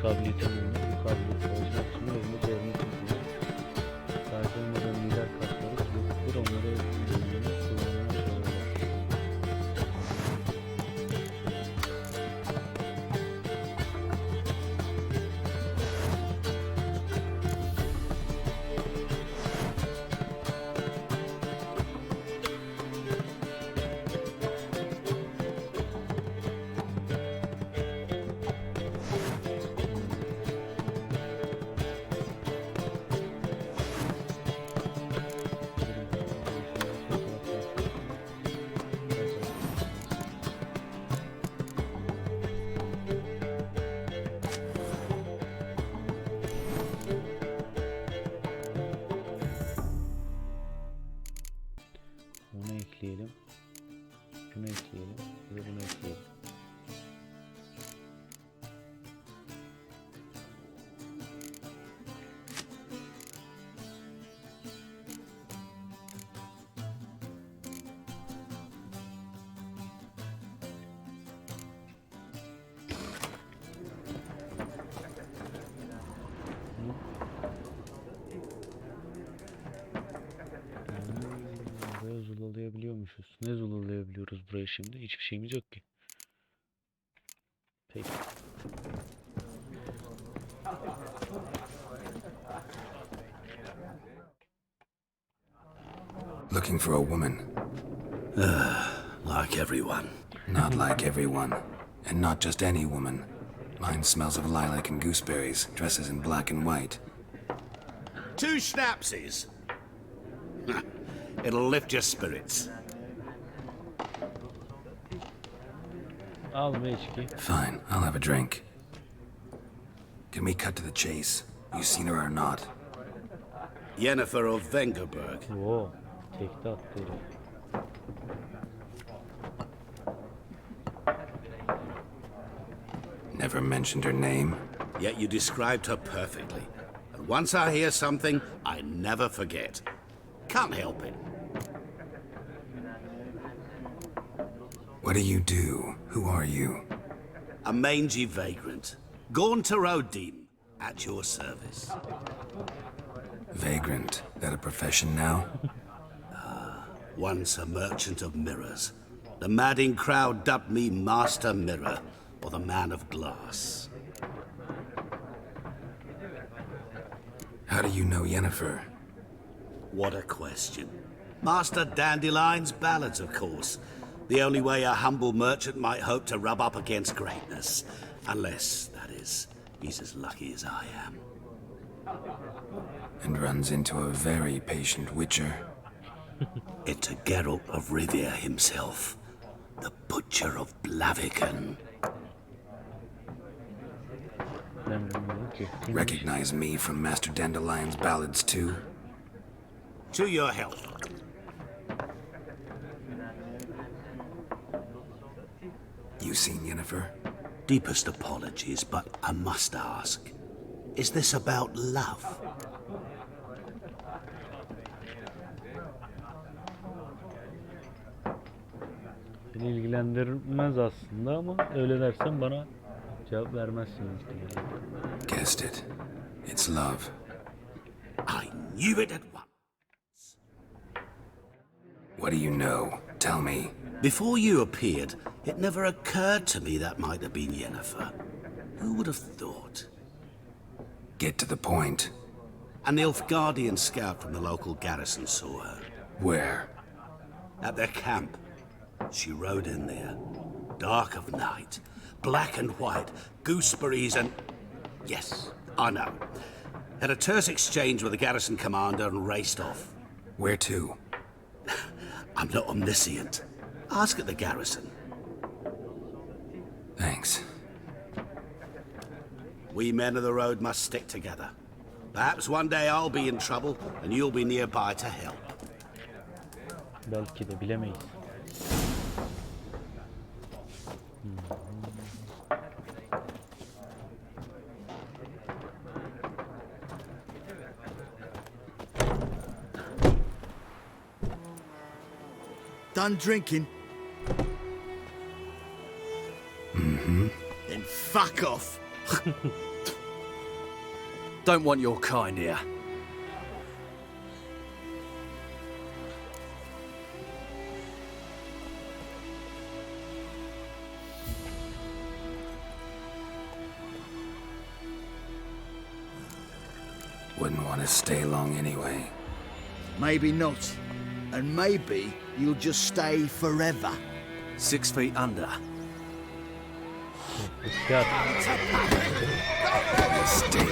Kabiliyetin önünde bu kabiliyet savaşmak için elinde zorunlu tutuluyor. Sahip olmadan onları kullanan şeyler var. Bunu ekleyelim. Bunu ekleyelim. Bir de bunu ekleyelim. Buraya zulalayabiliyormuşuz. Ne zulalayabiliyoruz buraya şimdi? Hiçbir şeyimiz yok ki. Peki. Looking for a woman. Like everyone. Not like everyone. And not just any woman. Mine smells of lilac and gooseberries, dresses in black and white. 2 schnapsies. It'll lift your spirits. Al mı içki? Fine, I'll have a drink. Can we cut to the chase? You seen her or not? Yennefer of Vengerberg. Oo, tekte attı herif. Never mentioned her name. Yet you described her perfectly. And once I hear something, I never forget. Can't help it. What do you do? Who are you? A mangy vagrant. Gone to Rodim, at your service. Vagrant. That a profession now? Once a merchant of mirrors. The madding crowd dubbed me Master Mirror, or the Man of Glass. How do you know Yennefer? What a question. Master Dandelion's ballads, of course. The only way a humble merchant might hope to rub up against greatness. Unless, that is, he's as lucky as I am. And runs into a very patient witcher. Into Geralt of Rivia himself. The Butcher of Blaviken. Recognize me from Master Dandelion's ballads too? To your health. You seen Yennefer? Deepest apologies, but I must ask. Is this about love? Beni ilgilendirmez aslında ama öyle dersen bana cevap vermezsin muhtemelen. Guessed it. It's love. I knew it at once. What do you know? Tell me. Before you appeared, it never occurred to me that might have been Yennefer. Who would have thought? Get to the point. An Nilfgaardian scout from the local garrison saw her. Where? At their camp. She rode in there. Dark of night. Black and white. Gooseberries and... Yes, I know. Had a terse exchange with the garrison commander and raced off. Where to? I'm not omniscient. Ask at the garrison. Thanks. We men of the road must stick together. Perhaps one day I'll be in trouble and you'll be nearby to help. Belki de bilemeyiz. Done drinking? Mm-hmm. Then fuck off. Don't want your kind here. wouldn't want to stay long anyway. Maybe not. And maybe you'll just stay forever. 6 feet under. İhtiyar. Mistake.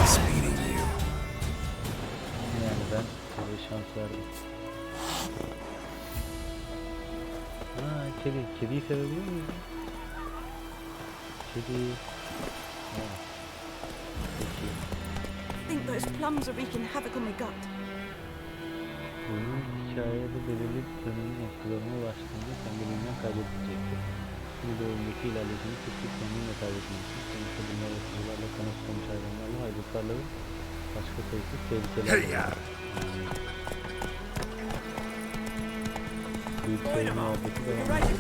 Speeding you. Yani ben size şans verdim. Kedi. Kediyi sevebiliyor muyum? Kedi. Peki. I think those plums are wreaking havoc on my gut. Oyun hikayede belirli bir dönemin noktalarına ulaştığında kendiliğinden kaybedilecektir. Şimdi oyundaki ilerleyişini sık sık kendinle kaybetmelisin. Sonuçta bunlar yaratıcılarla, kanat olmuş hayvanlarla, haydutlarla ve başka sayısız tehlikeler var. Büyük sayı muhabbeti devam ediyor.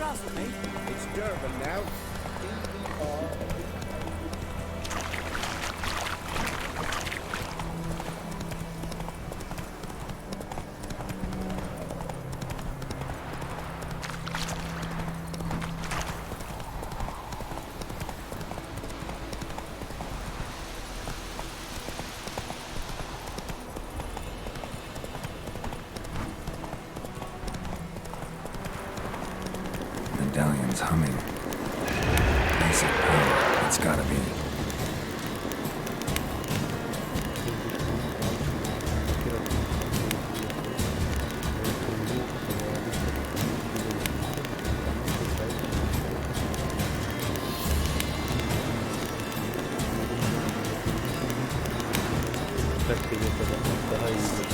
It's Durban now. Medallion's humming. Basic power. It's gotta be. Kaç seviye kadar daha iyi bir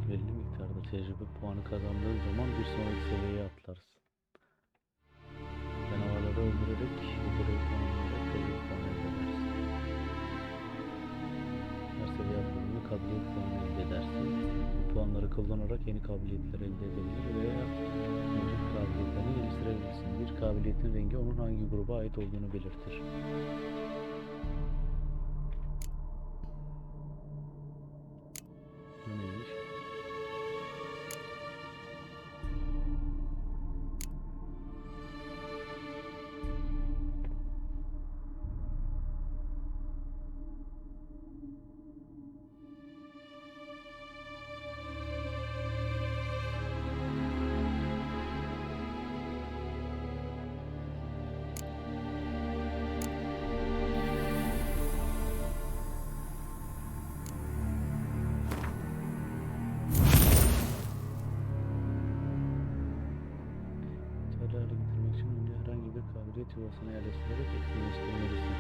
belli miktarda tecrübe puanı kazandığın zaman bir sonraki seviyeye atlarsın. Canavarları öldürerek görev tamamlayarak tecrübe puanı elde edersin. Her seviye atladığında kabiliyet puanı elde edersin. Bu puanları kullanarak yeni kabiliyetler elde edebilir veya mevcut kabiliyetlerini geliştirebilirsin. Bir kabiliyetin rengi onun hangi gruba ait olduğunu belirtir. Bu neymiş? Hale getirmek için önce herhangi bir kabiliyet yuvasına yerleştirerek etkinleştirmelisin.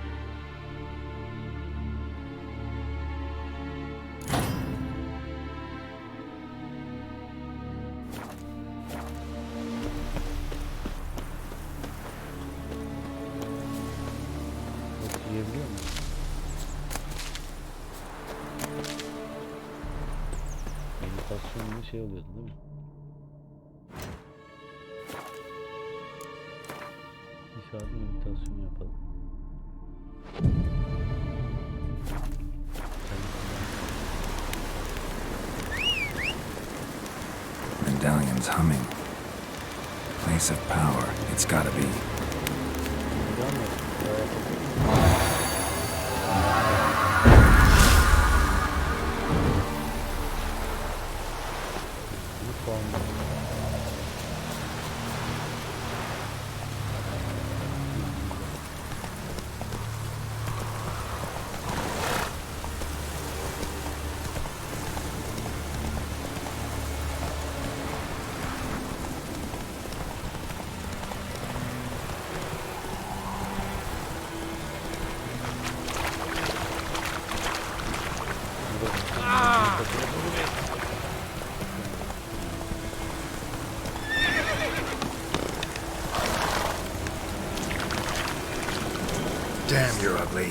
Yiyebiliyor musun? Meditasyonla şey oluyordu değil mi? Bir saat meditasyon yapalım. engine's humming. Place of power, it's gotta be. Damn, you're ugly.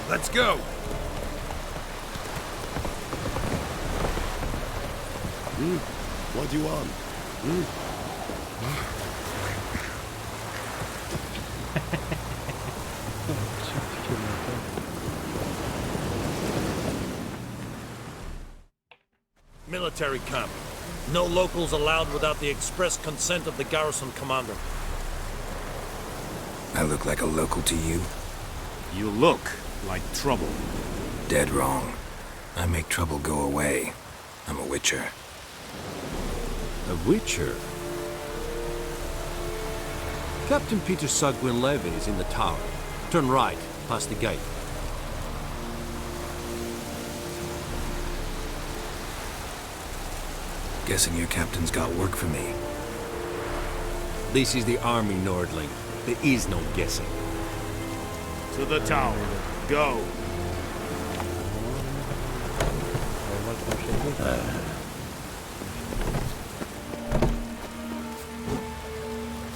Let's go! What do you want? Military camp. No locals allowed without the express consent of the garrison commander. I look like a local to you? You look like trouble. Dead wrong. I make trouble go away. I'm a witcher. A witcher? Captain Peter Sagwin Levy is in the tower. Turn right, past the gate. Guessing your captain's got work for me. This is the army, Nordling. There is no guessing. To the tower. Go.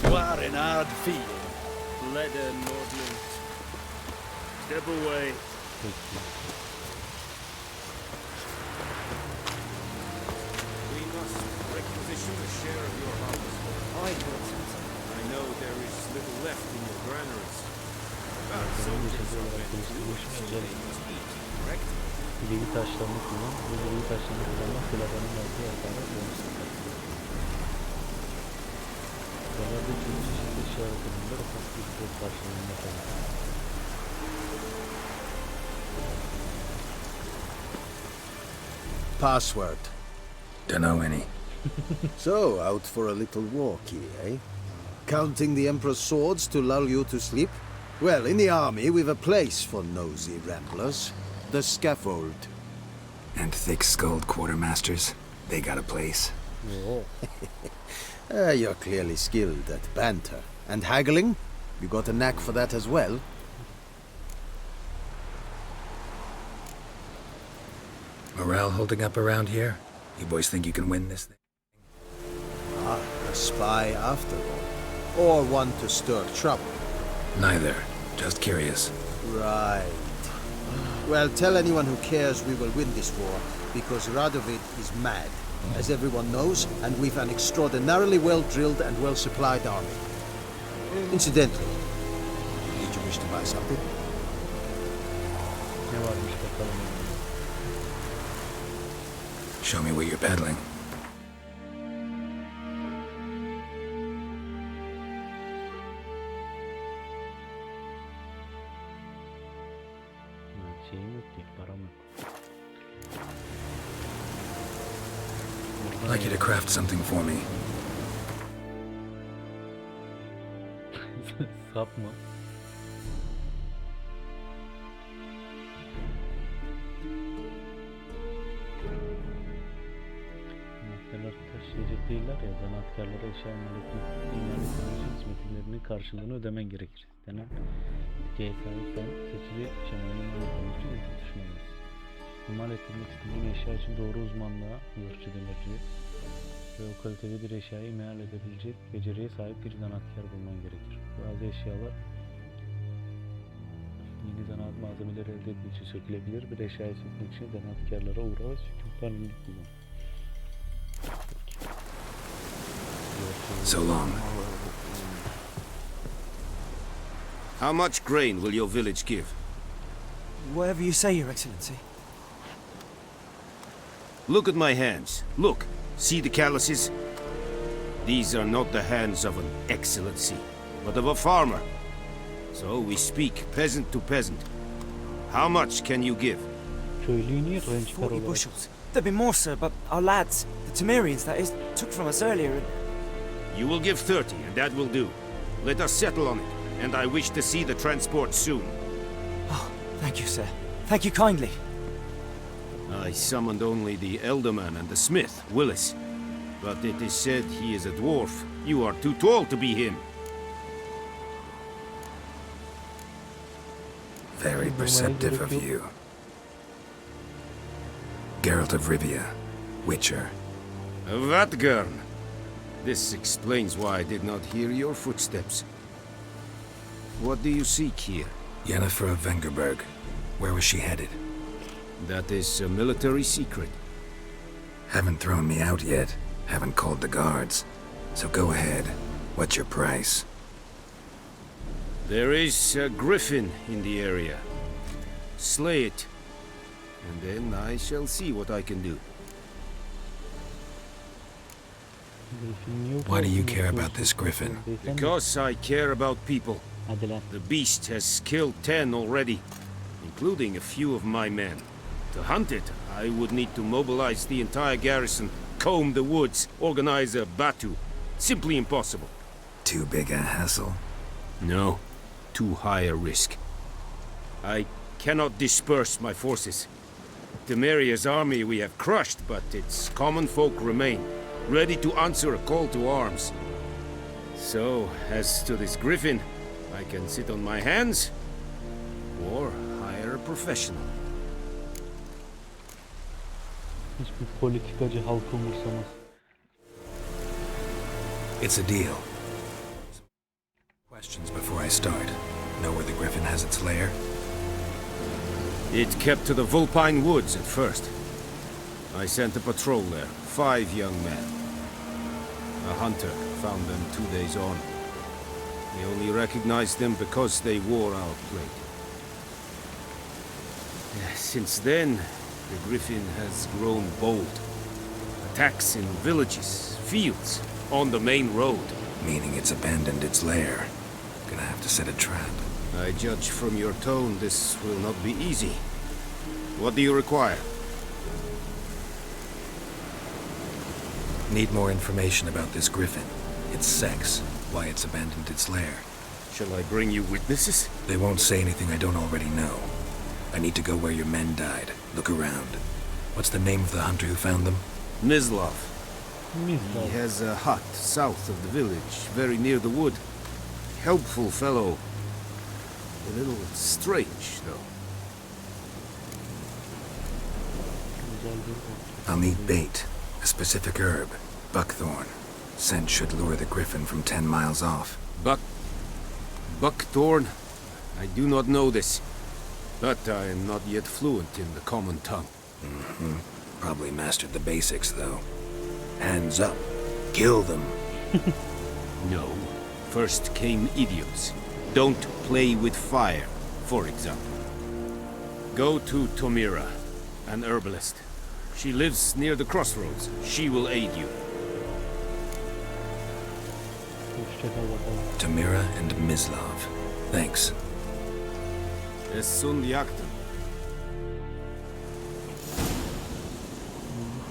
You are in hard field. Leather, Nordling. Step away. We must requisition a share of your harvest. I know there is little left in your granaries. But soldiers are ready to do it, so they must eat, correct? İleri taşlarını kullan. Bu ileri taşlarını kullanmak silahların verdiği hasara bonus yapar. Silahlarda tüm çeşitli işaret edimler ufak bir spor taşlarını yapar. Password. Dunno any. So, out for a little walkie, eh? Counting the Emperor's swords to lull you to sleep? Well, in the army, we've a place for nosy ramblers. The scaffold. And thick-skulled quartermasters, they got a place. You're clearly skilled at banter. And haggling? You got a knack for that as well? Morale holding up around here? You boys think you can win this thing? Ah, a spy after all. Or one to stir trouble. Neither. Just curious. Right. Well, tell anyone who cares we will win this war, because Radovid is mad, as everyone knows, and we've an extraordinarily well-drilled and well-supplied army. Incidentally, did you wish to buy something? Ne varmış bakalım. Show me what you're peddling. Şeyim yok değil, param yok. I'd like you to craft something for me. Sap mı? Anahtarları taşıyacak değiller ya, zanaatkarlara eşya imal için hizmetlerinin karşılığını ödemen gerekir. Denen etkiye sahipsen seçili şemayı imal etmek için ilk düşünemez. İmal ettirmek istediğin eşya için doğru uzmanlığa zırhçı demirci ve o kalitede bir eşyayı imal edebilecek beceriye sahip bir zanaatkar bulman gerekir. Bazı eşyalar yeni zanaat malzemeleri elde etmek için sökülebilir. Bir eşyayı sökmek için zanaatkarlara uğra ve söküm panelini kullan. So long. How much grain will your village give? Whatever you say, Your Excellency. Look at my hands. Look. See the calluses? These are not the hands of an excellency, but of a farmer. So we speak peasant to peasant. How much can you give? 40 bushels. There'd be more, sir, but our lads, the Temerians, that is, took from us earlier and... You will give 30, and that will do. Let us settle on it, and I wish to see the transport soon. Oh, thank you, sir. Thank you kindly. I summoned only the Elderman and the smith, Willis. But it is said he is a dwarf. You are too tall to be him. Very perceptive of you. Geralt of Rivia, Witcher. Vatgern. This explains why I did not hear your footsteps. What do you seek here? Yennefer of Vengerberg. Where was she headed? That is a military secret. Haven't thrown me out yet. Haven't called the guards. So go ahead. What's your price? There is a griffin in the area. Slay it. And then I shall see what I can do. Why do you care about this griffin? Because I care about people. The beast has killed 10 already, including a few of my men. To hunt it, I would need to mobilize the entire garrison, comb the woods, organize a batu. Simply impossible. Too big a hassle? No, too high a risk. I cannot disperse my forces. Temeria's army we have crushed, but its common folk remain, ready to answer a call to arms. So, as to this griffin, I can sit on my hands, or hire a professional. Hiçbir politikacı halkı umursamaz. It's a deal. Questions before I start. Know where the griffin has its lair? It kept to the Vulpine Woods at first. I sent a patrol there, 5 young men. A hunter found them 2 days on. We only recognized them because they wore our plate. Since then, the griffin has grown bold. Attacks in villages, fields, on the main road. Meaning it's abandoned its lair. Gonna have to set a trap. I judge from your tone this will not be easy. What do you require? Need more information about this griffin. Its sex, why it's abandoned its lair. Shall I bring you witnesses? They won't say anything I don't already know. I need to go where your men died. Look around. What's the name of the hunter who found them? Mislav. He has a hut south of the village, very near the wood. Helpful fellow. A little strange, though. I'll need bait. A specific herb. Buckthorn. Scent should lure the griffin from 10 miles off. Buckthorn? I do not know this. But I am not yet fluent in the common tongue. Probably mastered the basics, though. Hands up. Kill them. No. First came idioms. Don't play with fire, for example. Go to Tomira, an herbalist. She lives near the crossroads. She will aid you. Tamira and Mislav. Thanks. Es sun yaktın.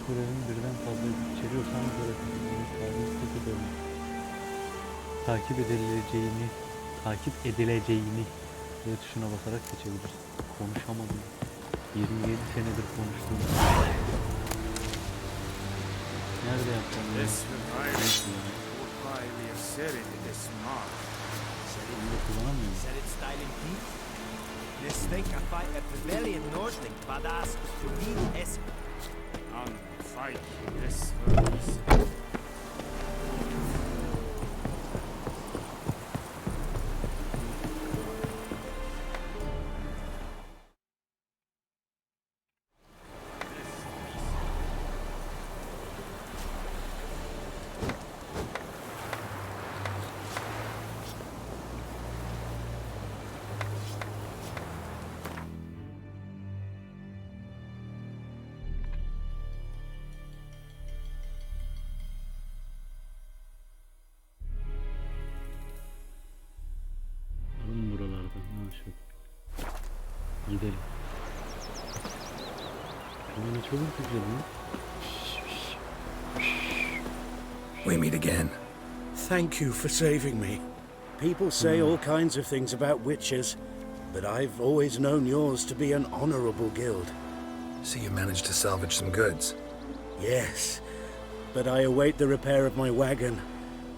Görevin birden fazla içeriyorsan takip edileceğini ve tuşuna basarak seçebilirsin. Konuşamadım. 27 senedir konuştum. Nerede yapacağım ya? Bunu kullanamıyorum. Nesteka fighter rebellion Nordling badass to be es. Fight this. Gidelim. Ne çabuk gidiyorum. We meet again. Thank you for saving me. People say all kinds of things about witches, but I've always known yours to be an honorable guild. So you managed to salvage some goods? Yes, but I await the repair of my wagon.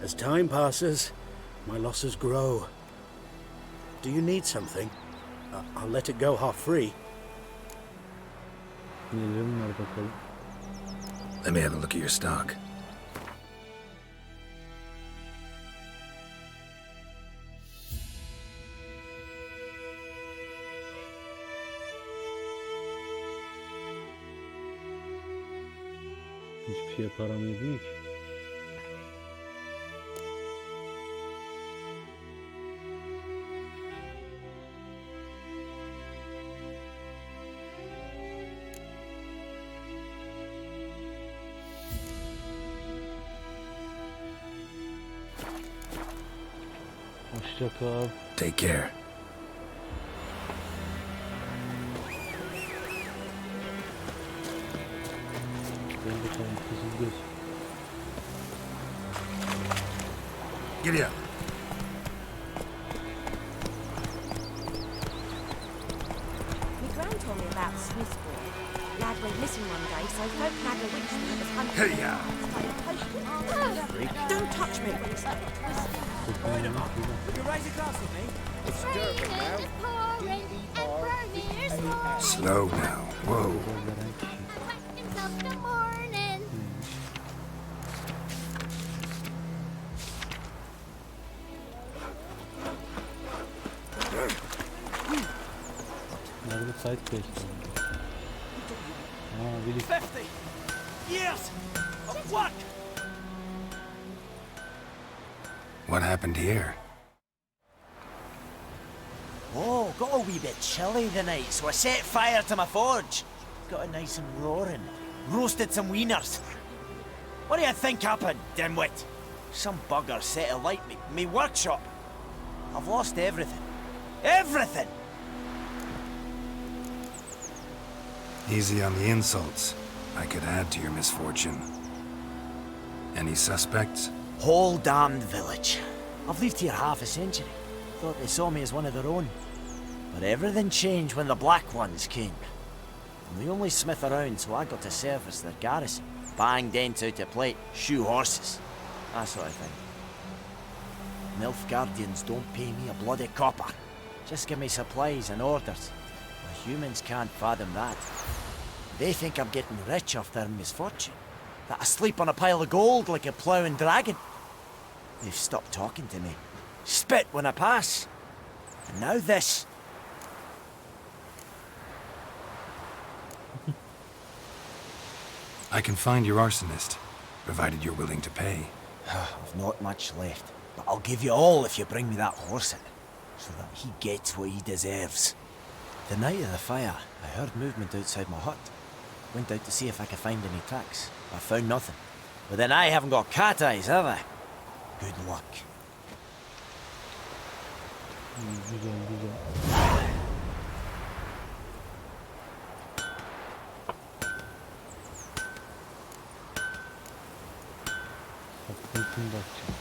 As time passes, my losses grow. Do you need something? I'll let it go half-free. Let me have a look at your stock. Hiçbir şeye param yetmiyor ki. Hoşça kal. Take care. Giddy up. My gran told me about Smithsport. Lad went missing one day, so folk had a witch that was hunting. Hey, ya! Don't touch me! Would you raise a glass with me? It's disturbing now. Slow now. Whoa. Nerede site geçti? Aa, 50 years of work. What happened here? Oh, got a wee bit chilly tonight, so I set fire to my forge. Got it nice and roaring. Roasted some wieners. What do you think happened, dimwit? Some bugger set alight me workshop. I've lost everything. Everything! Easy on the insults. I could add to your misfortune. Any suspects? Whole damned village. I've lived here half a century. Thought they saw me as one of their own. But everything changed when the Black Ones came. I'm the only smith around, so I got to service their garrison. Bang dents out of plate, shoe horses. That sort of thing. Nilfgaardians don't pay me a bloody copper. Just give me supplies and orders. The humans can't fathom that. They think I'm getting rich off their misfortune. That I sleep on a pile of gold like a ploughing dragon. They've stopped talking to me. Spit when I pass. And now this. I can find your arsonist, provided you're willing to pay. I've not much left, but I'll give you all if you bring me that horse in, so that he gets what he deserves. The night of the fire, I heard movement outside my hut. Went out to see if I could find any tracks. I found nothing. But then I haven't got cat eyes, have I? Good luck. Güzel güzel. Sakın bakacağım.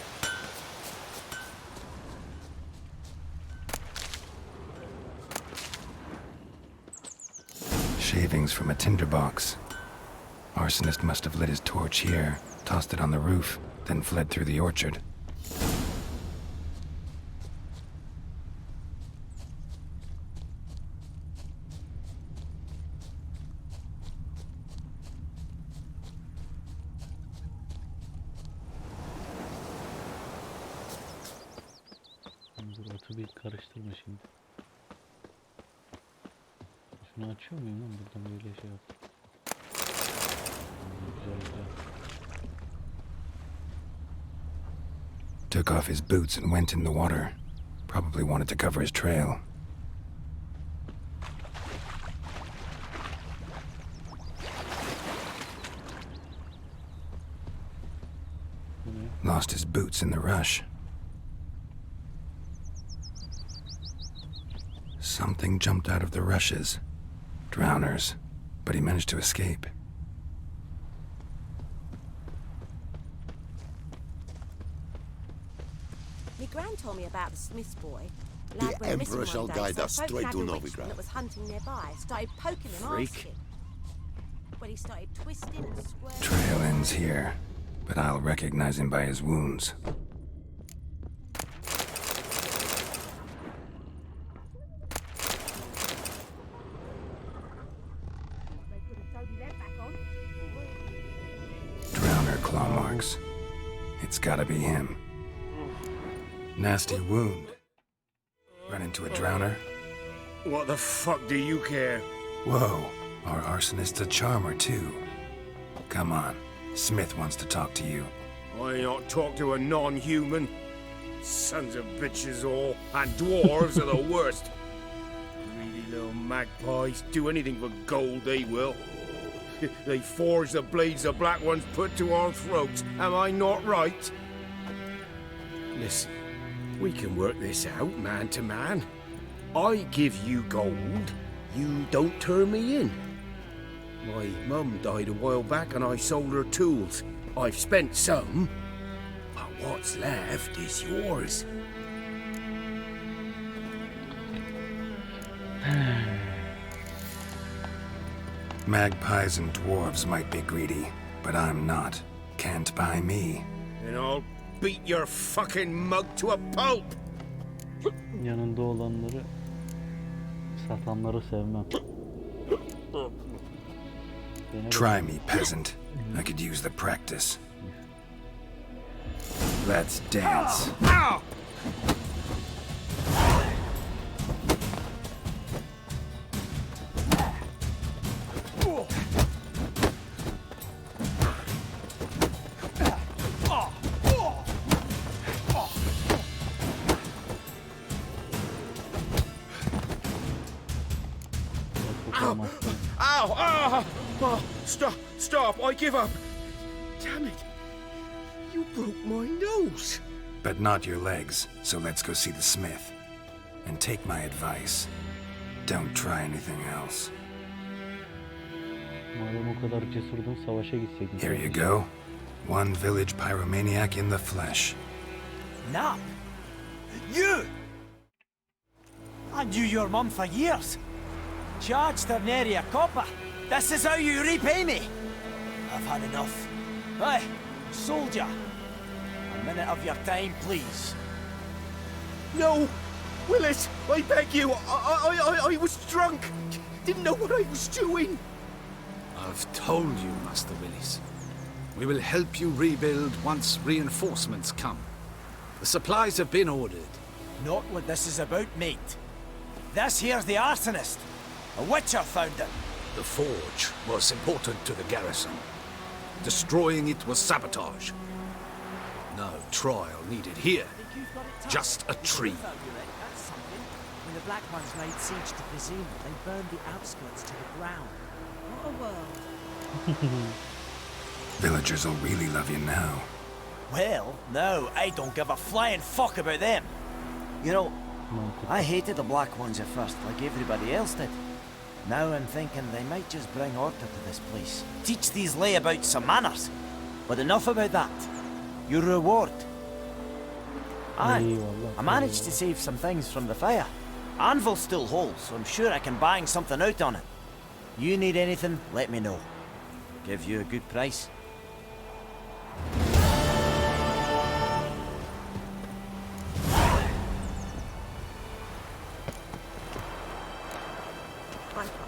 Shavings from a tinderbox. Arsonist must have lit his torch here, tossed it on the roof, then fled through the orchard. Dur atı bir karıştırma şimdi. Şunu açıyor muyum lan buradan böyle şey yap. Güzel güzel. Took off his boots and went in the water. Probably wanted to cover his trail. Lost his boots in the rush. Something jumped out of the rushes. Drowners. But he managed to escape. My gran told me about the Smith's boy. The Emperor shall guide us straight to Novigrad. That was hunting nearby. Started poking him, Freak. asking. When he started twisting and swerving. Trail ends here, but I'll recognize him by his wounds. Drowner claw marks. It's gotta be him. Nasty wound. Run into a drowner? What the fuck do you care? Whoa, our arsonist's a charmer too. Come on, Smith wants to talk to you. I ain't not talk to a non-human. Sons of bitches all, and dwarves are the worst. Greedy little magpies, do anything for gold they will. They forge the blades the black ones put to our throats, am I not right? Listen, we can work this out man to man. I give you gold, you don't turn me in. My mum died a while back and I sold her tools. I've spent some, but what's left is yours. Magpies and dwarves might be greedy, but I'm not. Can't buy me. And I'll beat your fucking mug to a pulp. Yanında olanları satanları sevmem. Try me, peasant. I could use the practice. Let's dance. Ow! Ow! Ah! Oh, stop! I give up! Damn it! You broke my nose! But not your legs, so let's go see the smith. And take my advice. Don't try anything else. Madem o kadar cesurdun savaşa gitseydin. Here you go. One village pyromaniac in the flesh. Nap? You! I knew your mum for years. Charged her nary a copper. This is how you repay me. I've had enough. Hey, soldier. A minute of your time, please. No! Willis, I beg you! I was drunk! Didn't know what I was doing! I've told you, Master Willis. We will help you rebuild once reinforcements come. The supplies have been ordered. Not what this is about, mate. This here's the arsonist. A witcher found it. The forge was important to the garrison. Destroying it was sabotage. No trial needed here. Just a tree. When the Black Ones laid siege to Vizima, they burned the outskirts to the ground. What a world. Villagers will really love you now. Well, no, I don't give a flying fuck about them. You know, I hated the Black Ones at first, like everybody else did. Now I'm thinking they might just bring order to this place. Teach these layabouts some manners. But enough about that. Your reward. And I managed to save some things from the fire. Anvil's still whole, so I'm sure I can bang something out on it. You need anything, let me know. Give you a good price.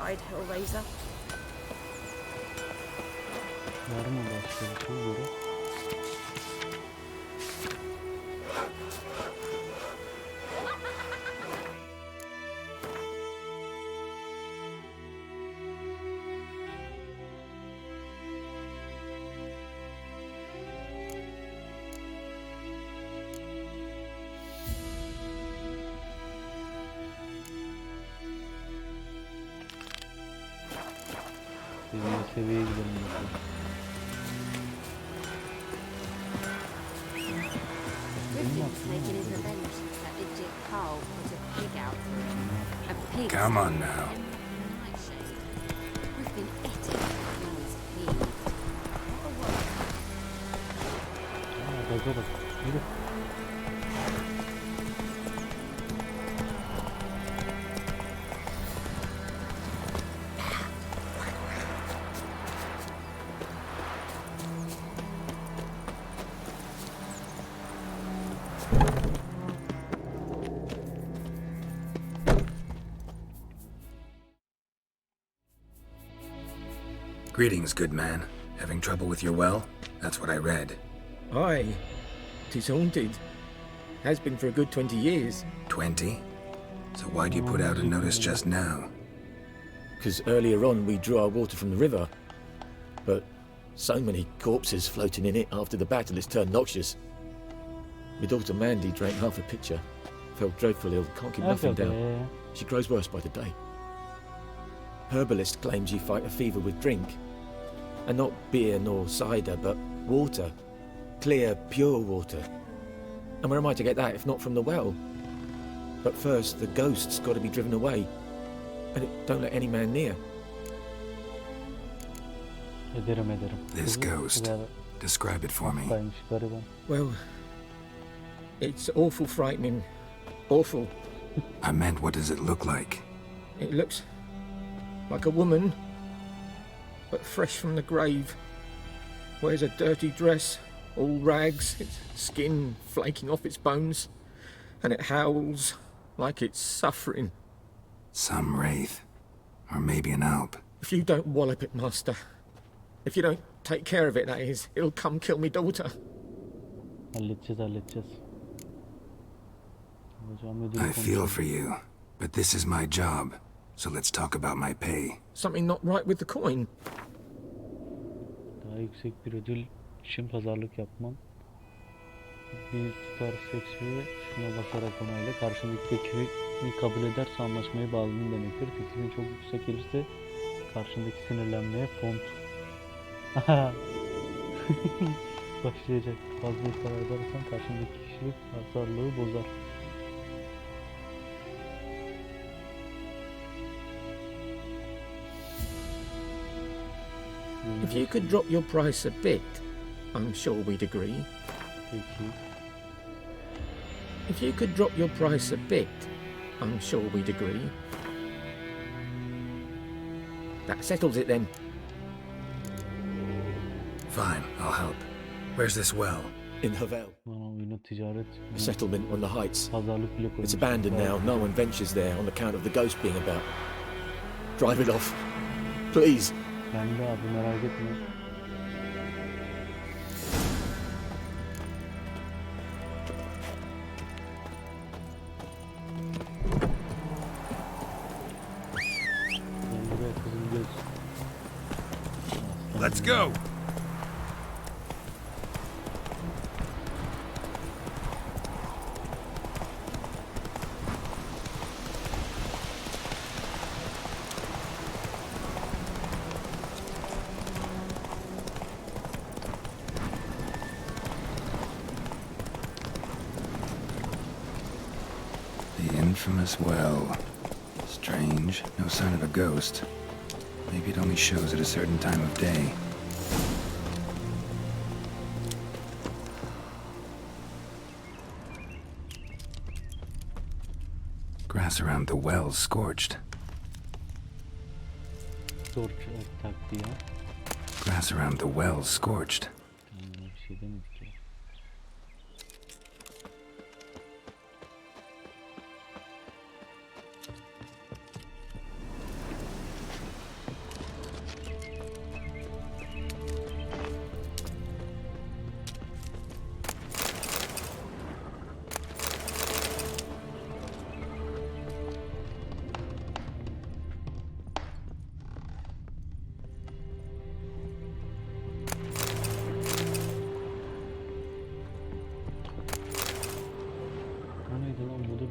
Eyed Hellraiser. Var mı başka bir şey böyle? Birinci seviyeye gidelim bakalım. Griffin's making his revenge since that idiot Carl put a pig out for him. A pig. Come on now. Griffin ate it. Now he's peeved. Gaza bak. Yürü. Greetings, good man. Having trouble with your well? That's what I read. Aye. 'Tis haunted. Has been for a good 20 years. 20? So why'd you put out a notice just now? Because earlier on we drew our water from the river. But so many corpses floating in it after the battle it's turned noxious. My daughter Mandy drank half a pitcher. Fell dreadfully ill, can't keep nothing down. She grows worse by the day. Herbalist claims you fight a fever with drink. And not beer nor cider, but water. Clear, pure water. And where am I to get that if not from the well? But first, the ghost's got to be driven away. And it don't let any man near. Ederim. This ghost. Describe it for me. Well, it's awful frightening. Awful. I meant, what does it look like? It looks like a woman, but fresh from the grave. Wears a dirty dress, all rags, its skin flaking off its bones, and it howls like it's suffering. Some wraith. Or maybe an alp. If you don't wallop it, Master, if you don't take care of it, that is, it'll come kill me daughter. Halledeceğiz. I feel for you, but this is my job. So let's talk about my pay. Something not right with the coin. Daha yüksek bir ödül için pazarlık yapman. Bir tutar seçimi şuna basarak onayla. Karşındaki teklifi kabul ederse anlaşmayı bağladığın demektir. Teklifin çok yüksek gelirse karşındaki sinirlenmeye font. Başlayacak. Fazla ısrar edersen karşındaki kişilik pazarlığı bozar. If you could drop your price a bit, I'm sure we'd agree. If you could drop your price a bit, I'm sure we'd agree. That settles it then. Fine, I'll help. Where's this well? In Havel. A settlement on the heights. It's abandoned now. No one ventures there on account of the ghost being about. Drive it off. Please. Ben de abi, merak etme. Let's go. infamous well. Strange, no sign of a ghost. Maybe it only shows at a certain time of day. Grass around the well scorched. Zor taktiği ya. Grass around the well scorched. Bir şey demedik ya.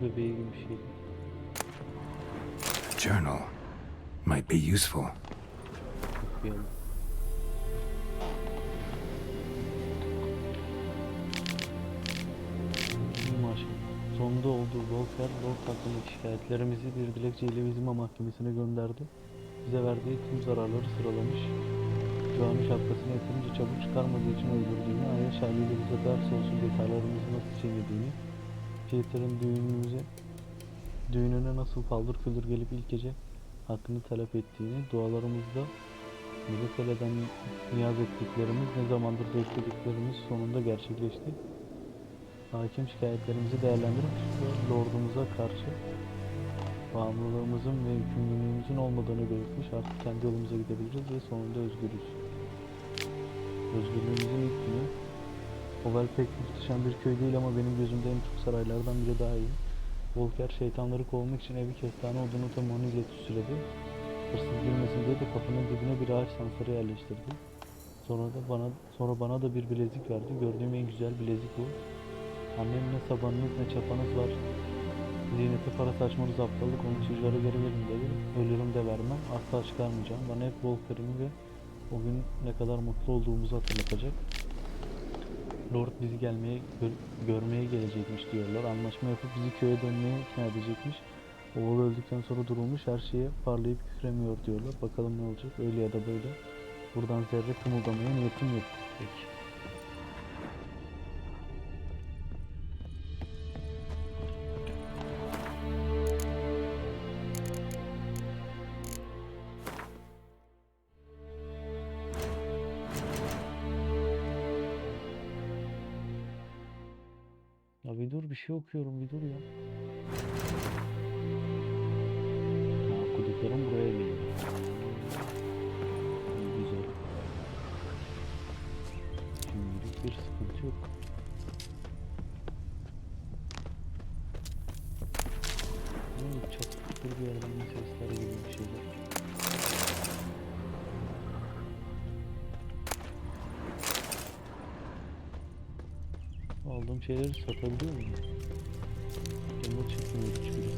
Bebeği gibi bir şeydi. A journal might be useful. Okuyalım. Sonunda olduğu Volker, Lord hakkındaki şikayetlerimizi bir dilekçeyle Vizima mahkemesine gönderdi. Bize verdiği tüm zararları sıralamış. Joan'ın şapkasını yeterince çabuk çıkarmadığı için öldürdüğünü, Aya Charlie'yle bize ders olsun detaylarımızı nasıl çiğnediğini, Peter'ın düğününe nasıl paldır küldür gelip ilk gece hakkını talep ettiğini, dualarımızda Milletele'den niyaz ettiklerimiz, ne zamandır beklediklerimiz sonunda gerçekleşti. Hakim şikayetlerimizi değerlendirmiş ve Lord'umuza karşı bağımlılığımızın ve yükümlülüğümüzün olmadığını belirtmiş. Artık kendi yolumuza gidebiliriz ve sonunda özgürüz. Özgürlüğümüzün ilk günü. Oval pek muhteşem bir köy değil ama benim gözümde en çok saraylardan biri daha iyi. Volker şeytanları kovmak için evi kestane odunu tamamıyla süsledi. Hırsız girmesin diye de kapının dibine bir ağaç sansarı yerleştirdi. Sonra bana da bir bilezik verdi. Gördüğüm en güzel bilezik bu. Annem ne sabanınız ne çapanız var. Ziynete para saçmanız aptallık, onu çocuklara geri verin dedi. Ölürüm de vermem, asla çıkarmayacağım. Bana hep Volker'imi ve o gün ne kadar mutlu olduğumuzu hatırlatacak. Lord bizi görmeye gelecekmiş diyorlar. Anlaşma yapıp bizi köye dönmeye ikna edecekmiş. Oğul öldükten sonra durulmuş, her şeye parlayıp kükremiyor diyorlar. Bakalım ne olacak, öyle ya da böyle. Buradan zerre kımıldamaya niyetim yok. Peki. Ya bir dur, bir şey okuyorum, bir dur ya. Ha, okuduklarım buraya geliyor. İyi, güzel. Şimdilik bir sıkıntı yok. Çatıktır bir yerden sesler gibi bir şeyler. Aldığım şeyleri satabiliyor muyum? Canıma çıkmıyor hiçbiri.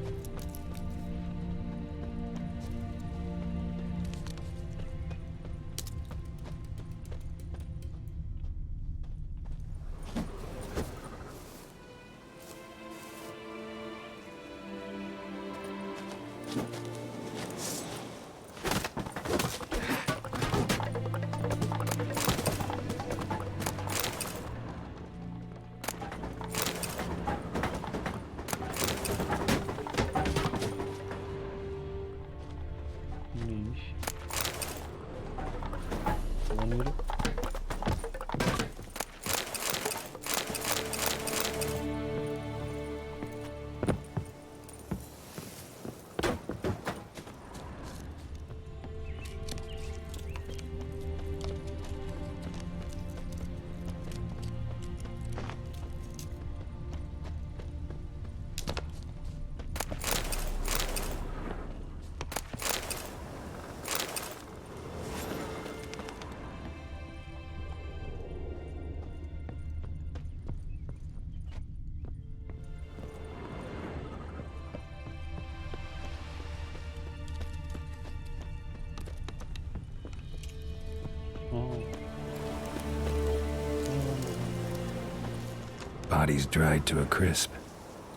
Bodies dried to a crisp.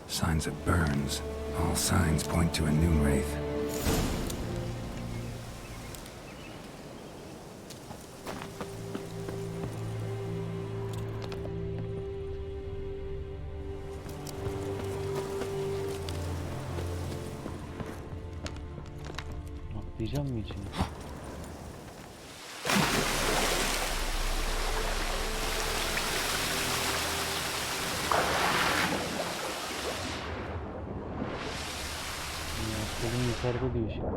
Signs of burns. All signs point to a noon wraith. Atlayacağım mı içine? Kolum yukarıda diyor şimdi.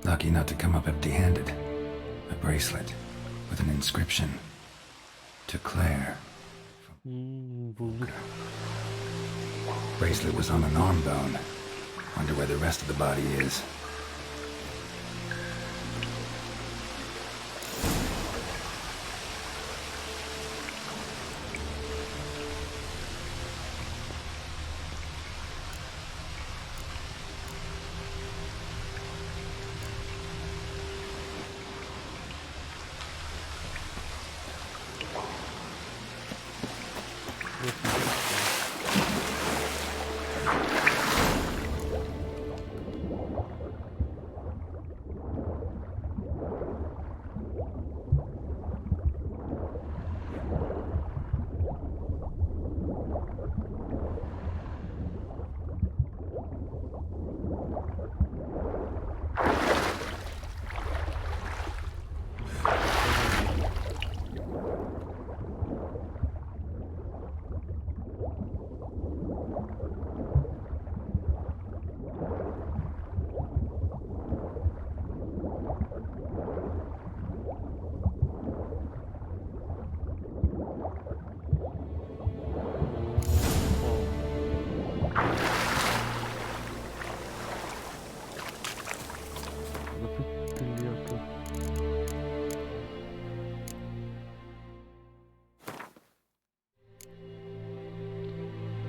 Lucky not to come up empty-handed. A bracelet with an inscription. To Claire. Bracelet was on an arm bone. Wonder where the rest of the body is.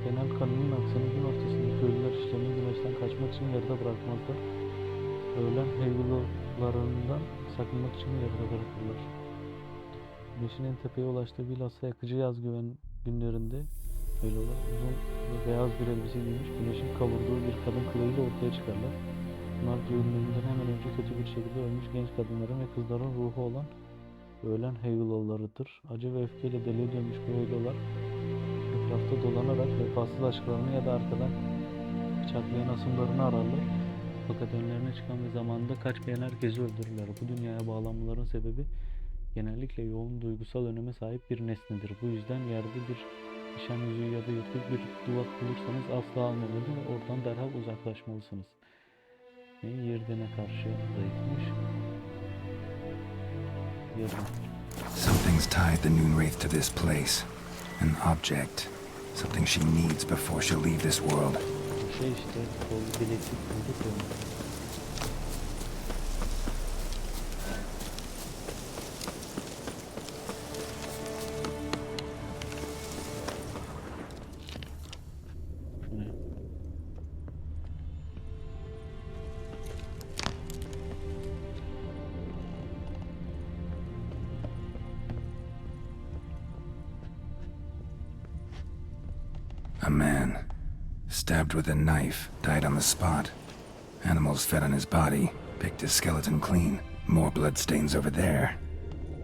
Genel kanunun aksine gün ortasındaki ölüler işlerini güneşten kaçmak için yarıda bırakmazlar. Öğlen heyularından sakınmak için yarıda bırakırlar. Güneşin en tepeye ulaştığı bilhassa yakıcı yaz günlerinde öyle olur. Uzun ve beyaz bir elbise giymiş, güneşin kavurduğu bir kadın kılığıyla ortaya çıkarlar. Bunlar düğünlerinden hemen önce kötü bir şekilde ölmüş genç kadınların ve kızların ruhu olan öğlen heyulalarıdır. Acı ve öfkeyle deliye dönmüş bu heyulalar etrafta dolanarak vefasız aşklarını ya da arkadan bıçaklayan asımlarını ararlar. Fakat önlerine çıkan bir zamanda kaçmayan herkesi öldürürler. Bu dünyaya bağlanmaların sebebi genellikle yoğun duygusal öneme sahip bir nesnedir. Bu yüzden yerde bir nişan yüzüğü ya da yırtık bir duvak bulursanız asla almamalı ve oradan derhal uzaklaşmalısınız. Yerdene karşı zayıfmış. Yarın. Something's tied the noon wraith to this place. An object. Something she needs before she'll leave this world. Şey işte, kolu bileklik bulduk ya. A man, stabbed with a knife, died on the spot. Animals fed on his body, picked his skeleton clean. More bloodstains over there.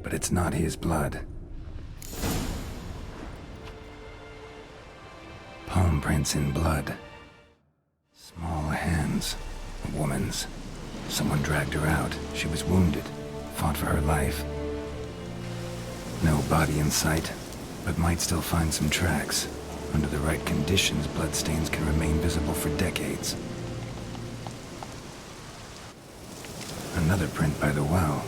But it's not his blood. Palm prints in blood. Small hands. A woman's. Someone dragged her out. She was wounded. Fought for her life. No body in sight, but might still find some tracks. Under the right conditions, bloodstains can remain visible for decades. Another print by the well.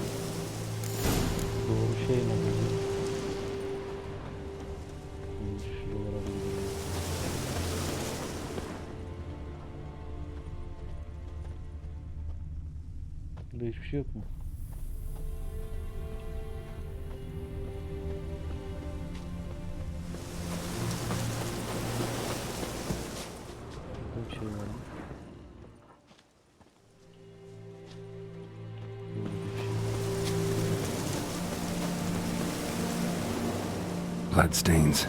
Burada hiçbir şey yok mu? Burada bir şey var mı? Bloodstains,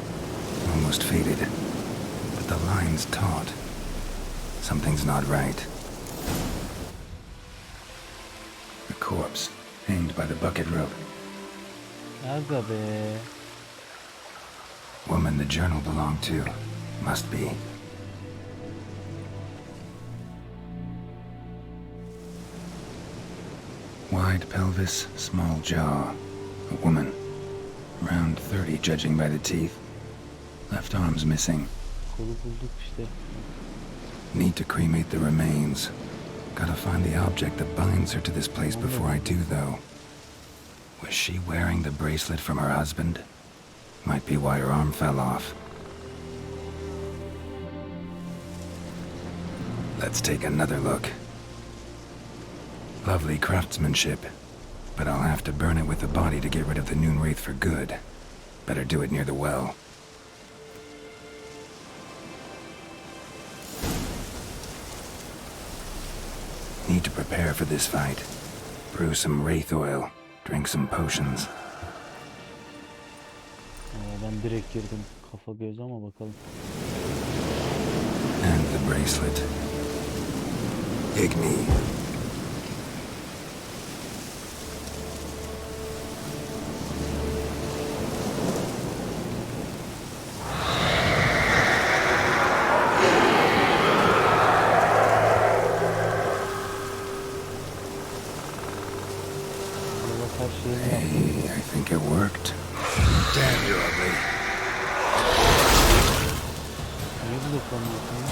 almost faded, but the line's taut. Something's not right. A corpse, hanged by the bucket rope. Aga be. Woman the journal belonged to. Must be. Wide pelvis, small jaw. A woman. Around 30, judging by the teeth. Left arm's missing. Kolu bulduk işte. Need to cremate the remains. Gotta find the object that binds her to this place before I do, though. Was she wearing the bracelet from her husband? Might be why her arm fell off. Let's take another look. Lovely craftsmanship, but I'll have to burn it with the body to get rid of the noon wraith for good. Better do it near the well. Need to prepare for this fight. Brew some wraith oil, drink some potions. Ben direkt girdim kafa göz ama bakalım. And the bracelet. Igni. Hey, I think it worked. Damn, you're ugly. Niye bloklanmıyorsun ya?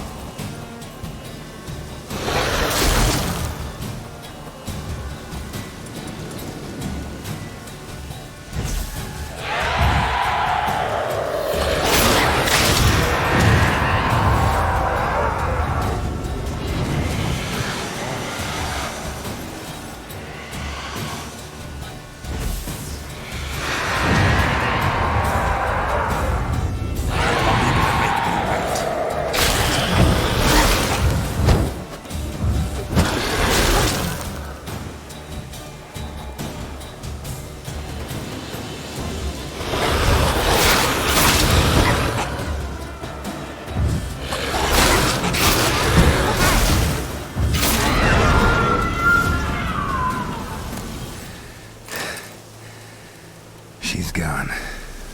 She's gone.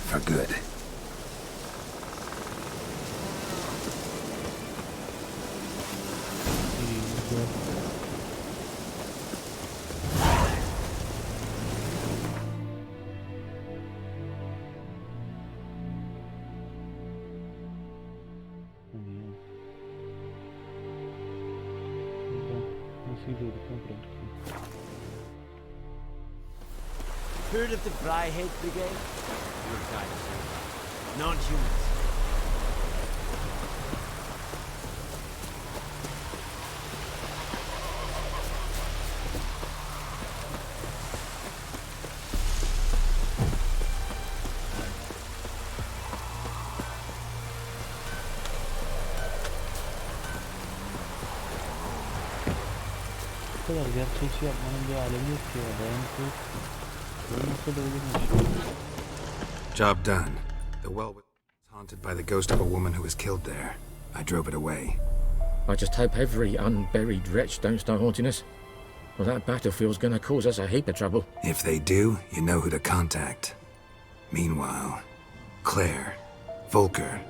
For good. Nasıl gidiyorduk lan buraya? Heard of the Bryhead Brigade? Your guys. Non-humans. Bu kadar gerçekçi yapmanın bir alemi yok ki ya. Dayanıklı. Olmasa da olurmuş. Job done. The well was haunted by the ghost of a woman who was killed there. I drove it away. I just hope every unburied wretch don't start haunting us. Well, that battlefield's gonna cause us a heap of trouble. If they do, you know who to contact. Meanwhile, Claire, Volker,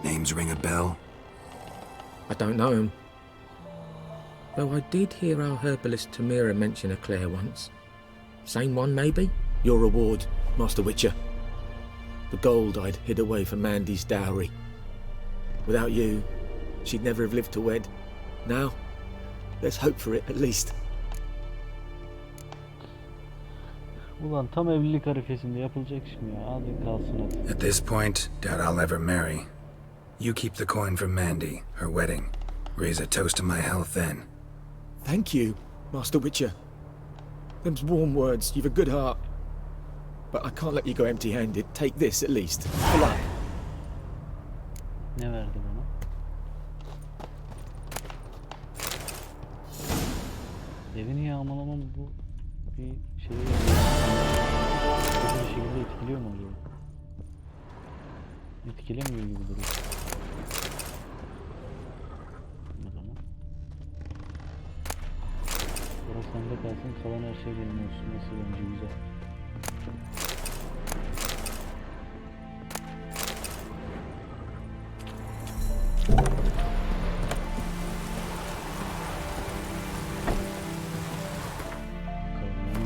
names ring a bell? I don't know him. Though I did hear our herbalist Tamira mention a Claire once. Same one, maybe? Your reward, Master Witcher. The gold I'd hid away for Mandy's dowry. Without you, she'd never have lived to wed. Now, let's hope for it, at least. Ulan tam evlilik arifesinde yapılacak iş mi ya? Hadi kalsın hadi. At this point, doubt I'll ever marry. You keep the coin from Mandy, her wedding. Raise a toast to my health then. Thank you, Master Witcher. Them's warm words. You've a good heart. But I can't let you go empty-handed. Take this at least. Pull up. Ne verdi bana? Evini yağmalamam bu bir şeyi bir şekilde etkiliyor mu acaba? Etkilemiyor gibi duruyor. O zaman. Burası sende kalsın, kalan her şey benim olsun. Nasıl bence güzel.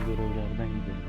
Görevlerden gidelim.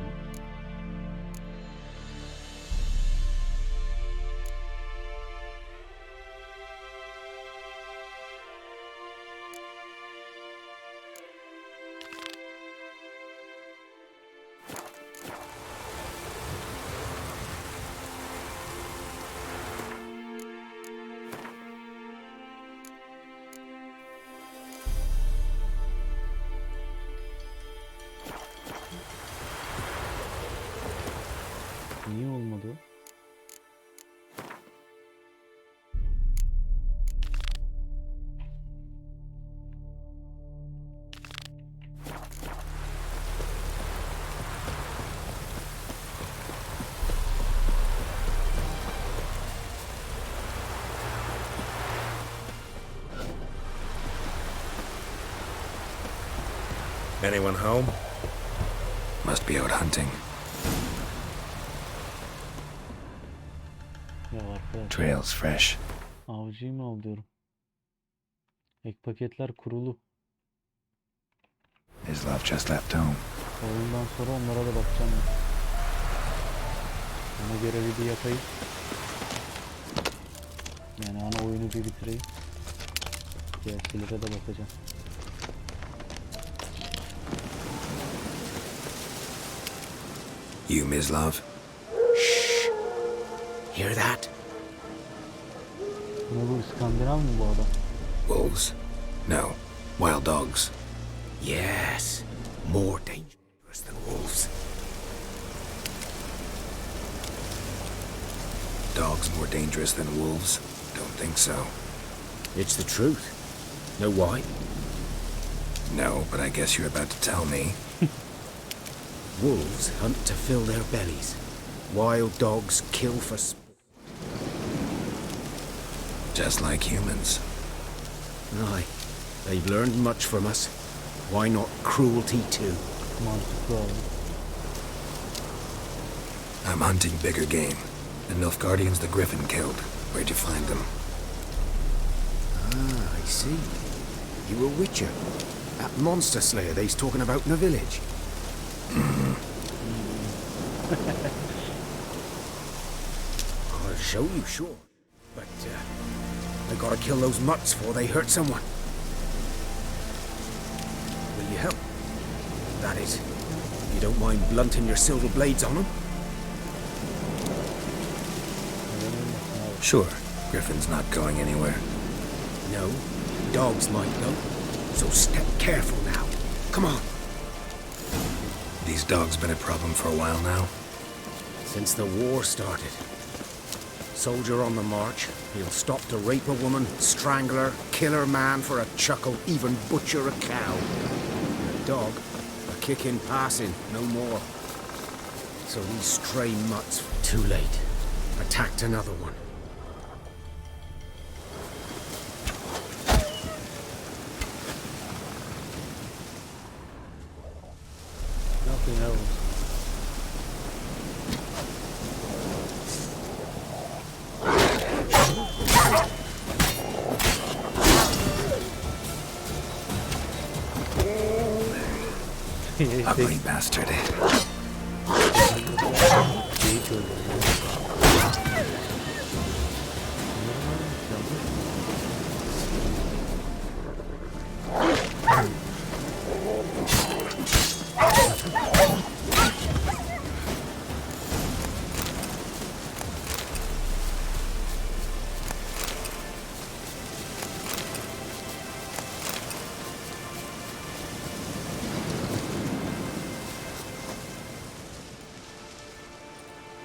Niye olmadı? Anyone home? Must be out hunting. Ya arkadaşlar. Trails fresh. Avcıyı mı alıyorum? Ek paketler kurulu. His love just left home. Oyundan sonra onlara da bakacağım. Ona görevi bir yapayım. Yani ana oyunu bir bitireyim. DLC'lere de bakacağım. You, Mislav? Shh. Hear that? Ne bu, İskandinav mı bu adam? Wolves? No. Wild dogs. Yes. More dangerous than wolves. Dogs more dangerous than wolves? Don't think so. It's the truth. Know why? No, but I guess you're about to tell me. Wolves hunt to fill their bellies. Wild dogs kill for sport. Just like humans. Aye. They've learned much from us. Why not cruelty too? Mantıklı abi. I'm hunting bigger game. The Nilfgaardians the Griffin killed. Where'd you find them? Ah, I see. You a witcher. That monster slayer they's talking about in the village. I'll show you, sure. But, I gotta kill those mutts before they hurt someone. Will you help? That is, if you don't mind blunting your silver blades on them. Sure. Griffin's not going anywhere. No, dogs might though. So step careful now. Come on. These dogs been a problem for a while now? Since the war started. Soldier on the march, he'll stop to rape a woman, strangle her, kill her man for a chuckle, even butcher a cow. And a dog, a kick in passing, no more. So these stray mutts, too late, attacked another one. Nothing else. Ugly bastard.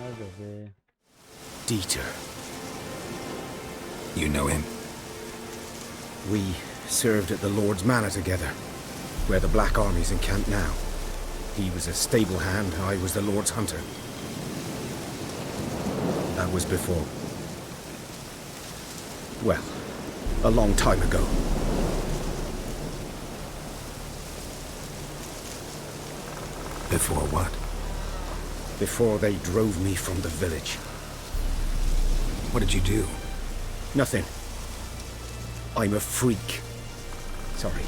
Hadi be. Dieter. You know him? We served at the Lord's Manor together, where the Black Army's encamped now. He was a stable hand, I was the Lord's hunter. That was before... well, a long time ago. Before what? Before they drove me from the village. What did you do? Nothing. I'm a freak. Sorry.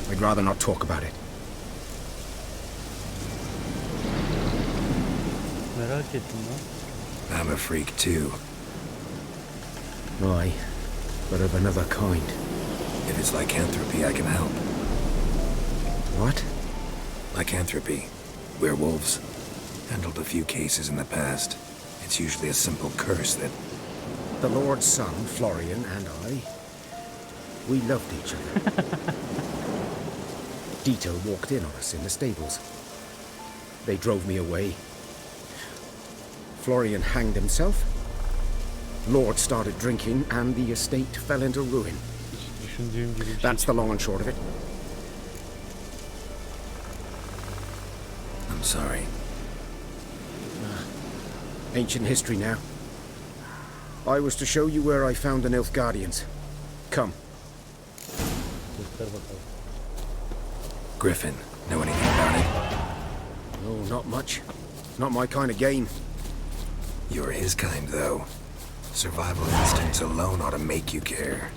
I'd rather not talk about it. Merak ettim lan. I'm a freak too. Aye, but of another kind. If it's lycanthropy, I can help. What? Lycanthropy. Werewolves. Handled a few cases in the past. It's usually a simple curse that... The Lord's son, Florian, and I... we loved each other. Dieter walked in on us in the stables. They drove me away. Florian hanged himself. Lord started drinking, and the estate fell into ruin. That's the long and short of it. I'm sorry. Ancient history now. I was to show you where I found the Nilfgaardians. Come. Griffin, know anything about it? No, not much. Not my kind of game. You're his kind, though. Survival instincts alone ought to make you care.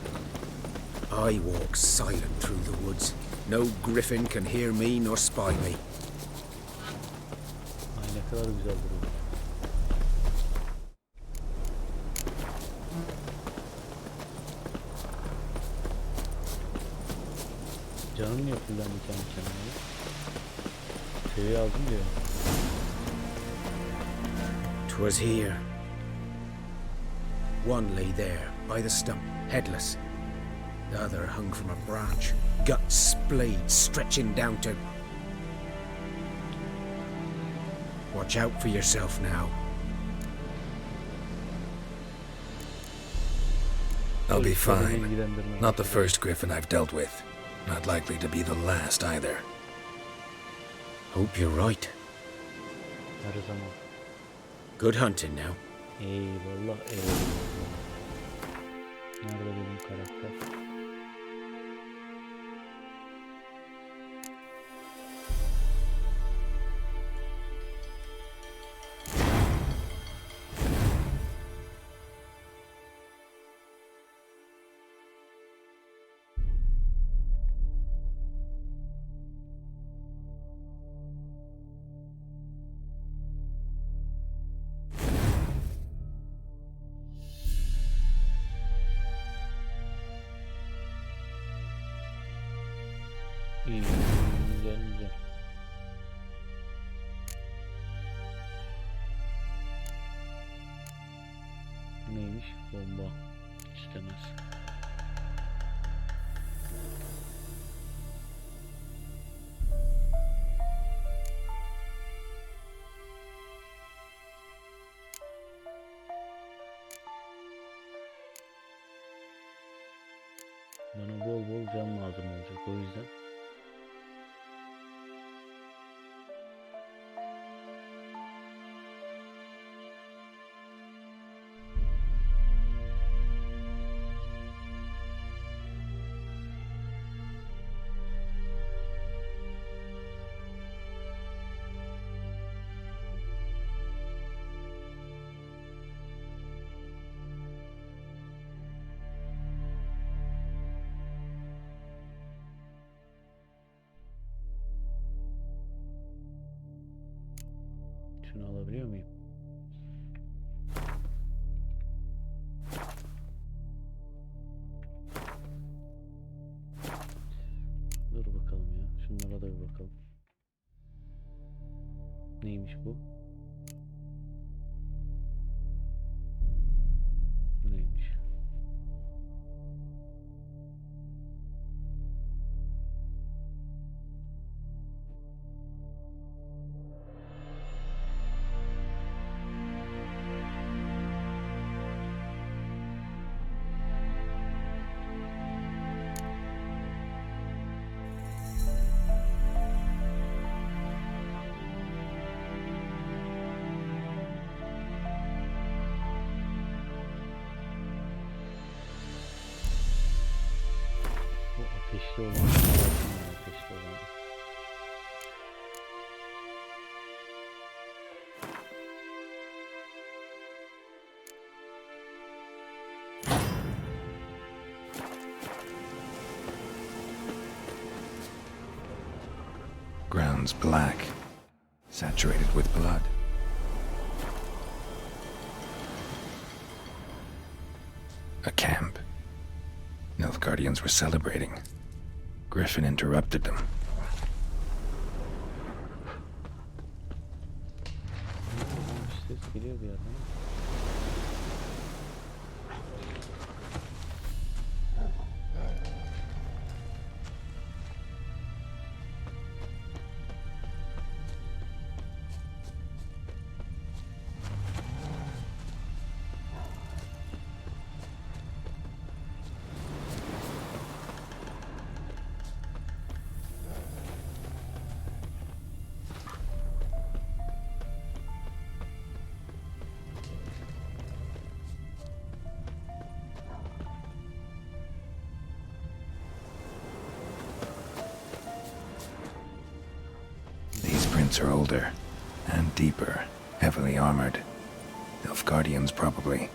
I walk silent through the woods. No griffin can hear me nor spy me. Ay ne kadar güzel duruyor. Canım niye fullendi kendi kendine? Seviye aldım diyor. 'Twas here. One lay there, by the stump, headless. The other hung from a branch, guts splayed, stretching down to... Watch out for yourself now. I'll be fine. Not the first griffin I've dealt with. Not likely to be the last either. Hope you're right. Her zaman. Good hunting now. Eyvallah, eyvallah. Nerede benim karakter? İyi, güzel güzel. Neymiş? Bomba. İstemez. Bana bol bol can lazım olacak o yüzden. Şunu alabiliyor muyum? Dur bakalım ya. Şunlara da bir bakalım. Neymiş bu? Bu neymiş? ateşli olan. Ateşli olan. Ground's black, saturated with blood. A camp. Nilfgaardians were celebrating. Griffin interrupted them. Ses geliyor bir yerden. Are older and deeper, heavily armored. Nilfgaardians, probably.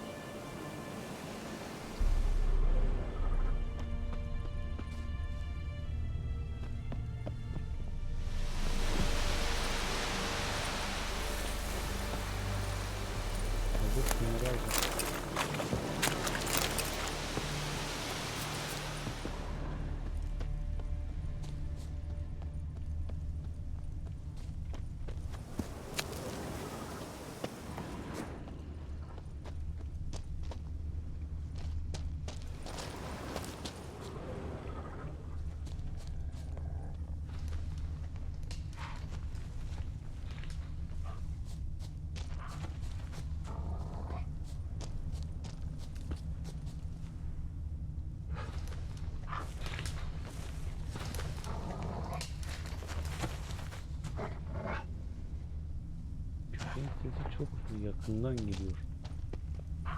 Sesi çok yakından geliyor.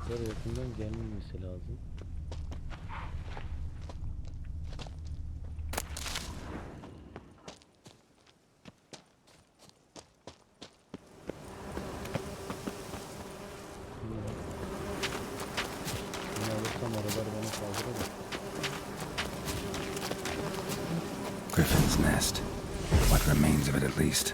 Böyle yakından gelmemesi lazım. Bunu alırsam aralar bana saldırır. Griffin's nest. What remains of it, at least.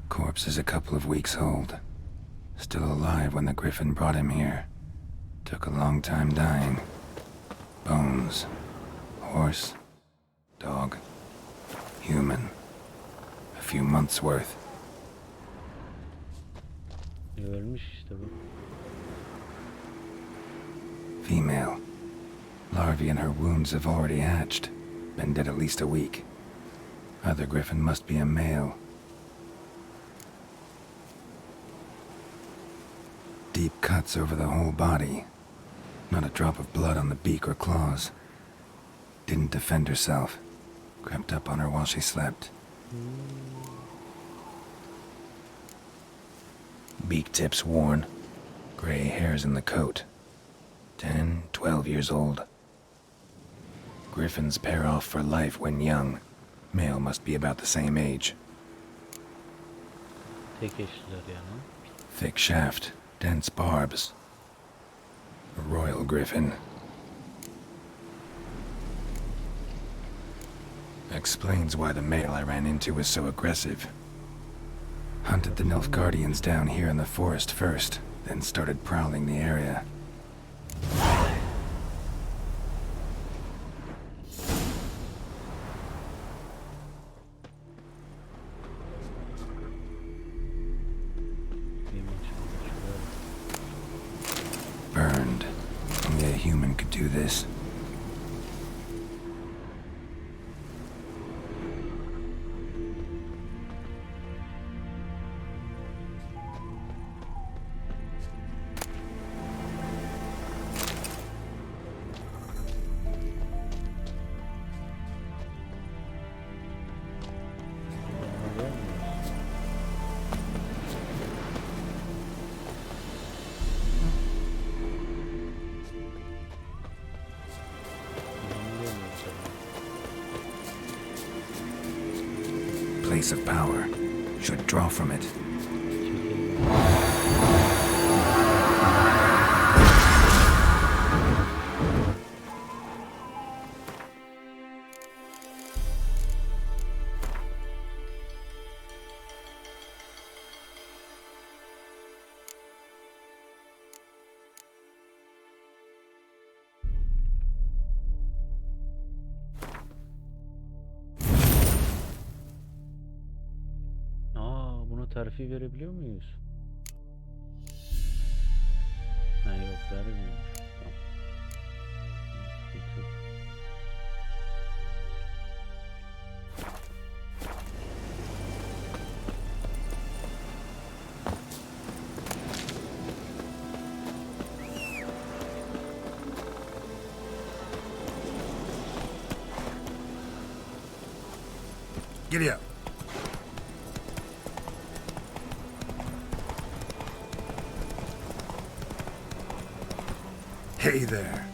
Corpse is a couple of weeks old. Still alive when the Griffin brought him here. Took a long time dying. Bones. Horse. Dog. Human. A few months worth. Ölmüş işte bu. Female. Larvae in her wounds have already hatched. Been dead at least a week. Other Griffin must be a male. Deep cuts over the whole body. Not a drop of blood on the beak or claws. Didn't defend herself. Crept up on her while she slept. Beak tips worn. Gray hairs in the coat. 10, 12 years old. Griffins pair off for life when young. Male must be about the same age. Tek eşliler yani. Thick shaft. Dense barbs. A royal griffin. Explains why the male I ran into was so aggressive. Hunted the Nilfgaardians down here in the forest first, then started prowling the area. Burned. Only a human could do this. place of power should draw from it. Buna terfi verebiliyor muyuz? Ha yok, vermiyormuş. Tamam. Sıkıntı yok. Giddy up. Hey there.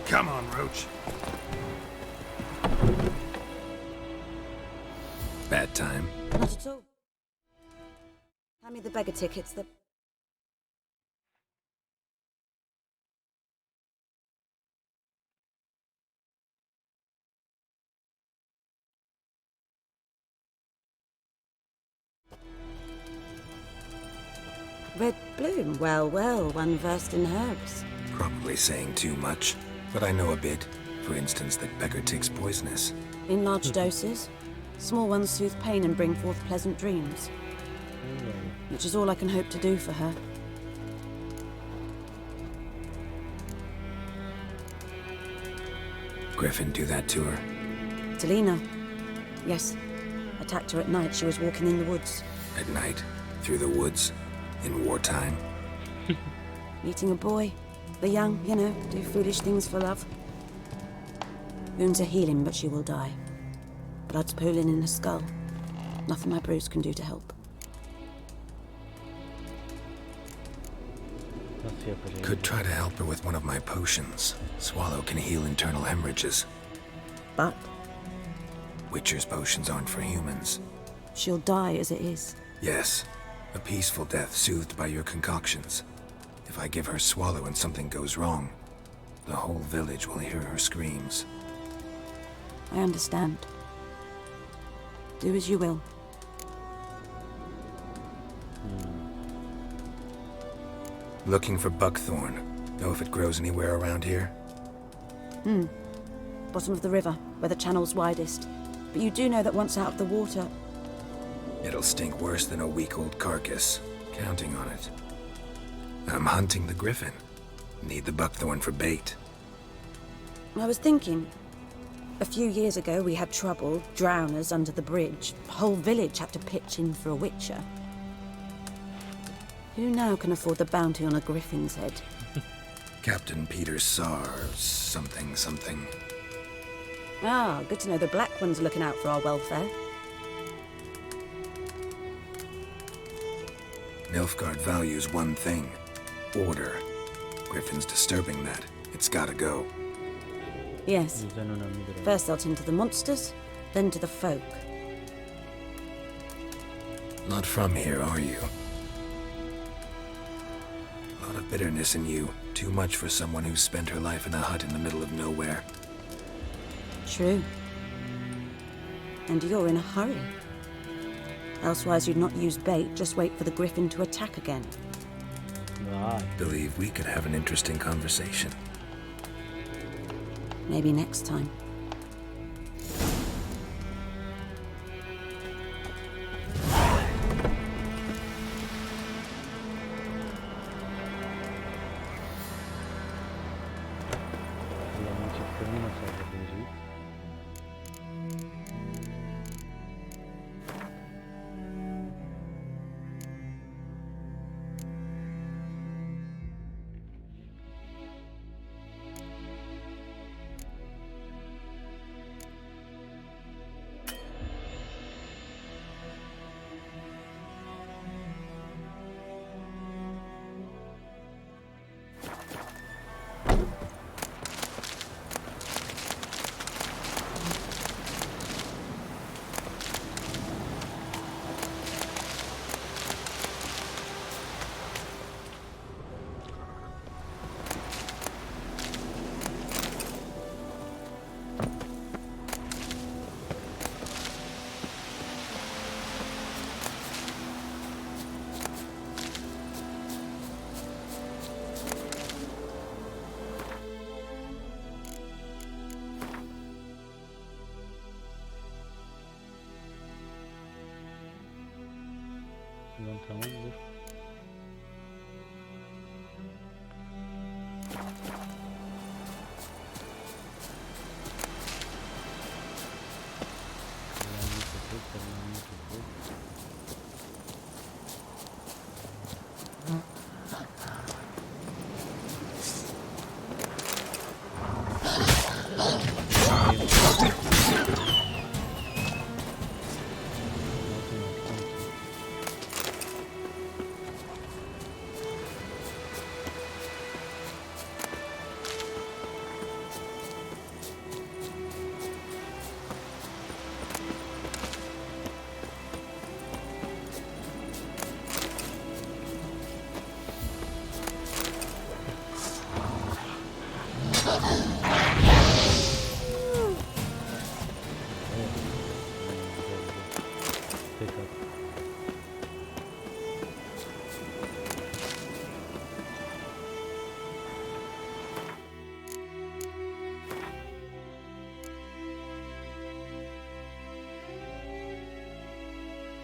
Come on, Roach. Bad time? Not at all. Hand me the beggar tickets, the... Red bloom, well, well, one versed in herbs. Probably saying too much, but I know a bit. For instance, that beggar tick's poisonous. In large doses. Small ones soothe pain and bring forth pleasant dreams. Which is all I can hope to do for her. Griffin do that to her? Talina. Yes. Attacked her at night. She was walking in the woods. At night? Through the woods? In wartime? Meeting a boy. The young, you know, do foolish things for love. Wounds are healing, but she will die. Blood's pooling in her skull. Nothing my bruise can do to help. Could try to help her with one of my potions. Swallow can heal internal hemorrhages. But? Witcher's potions aren't for humans. She'll die as it is. Yes. A peaceful death soothed by your concoctions. If I give her Swallow and something goes wrong, the whole village will hear her screams. I understand. Do as you will. Looking for buckthorn. Know if it grows anywhere around here? Bottom of the river, where the channel's widest. But you do know that once out of the water... It'll stink worse than a week-old carcass. Counting on it. I'm hunting the griffin. Need the buckthorn for bait. I was thinking... A few years ago we had trouble, drowners under the bridge. The whole village had to pitch in for a witcher. Who now can afford the bounty on a griffin's head? Captain Peter Sar, something. Ah, good to know the Black One's looking out for our welfare. Nilfgaard values one thing. Order. Griffin's disturbing that. It's gotta go. Yes. First they'll tend to the monsters, then to the folk. Not from here, are you? A lot of bitterness in you. Too much for someone who's spent her life in a hut in the middle of nowhere. True. And you're in a hurry. Elsewise you'd not use bait, just wait for the griffin to attack again. Believe we could have an interesting conversation. Maybe next time. Kullanma çiftlerini nasıl halledeceğiz? Ulan tamam dur.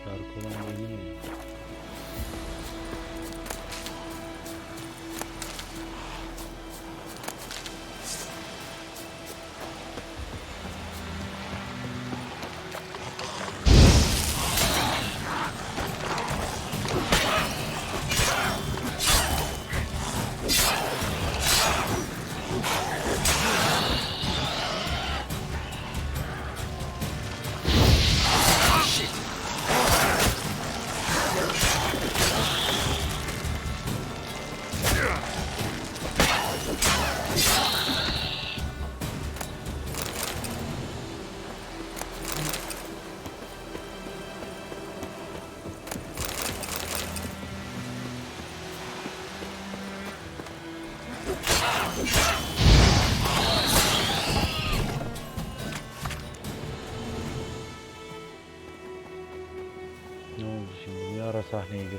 Dark olan benim mi? Ne oldu şimdi? Niye ara sahneye girdi?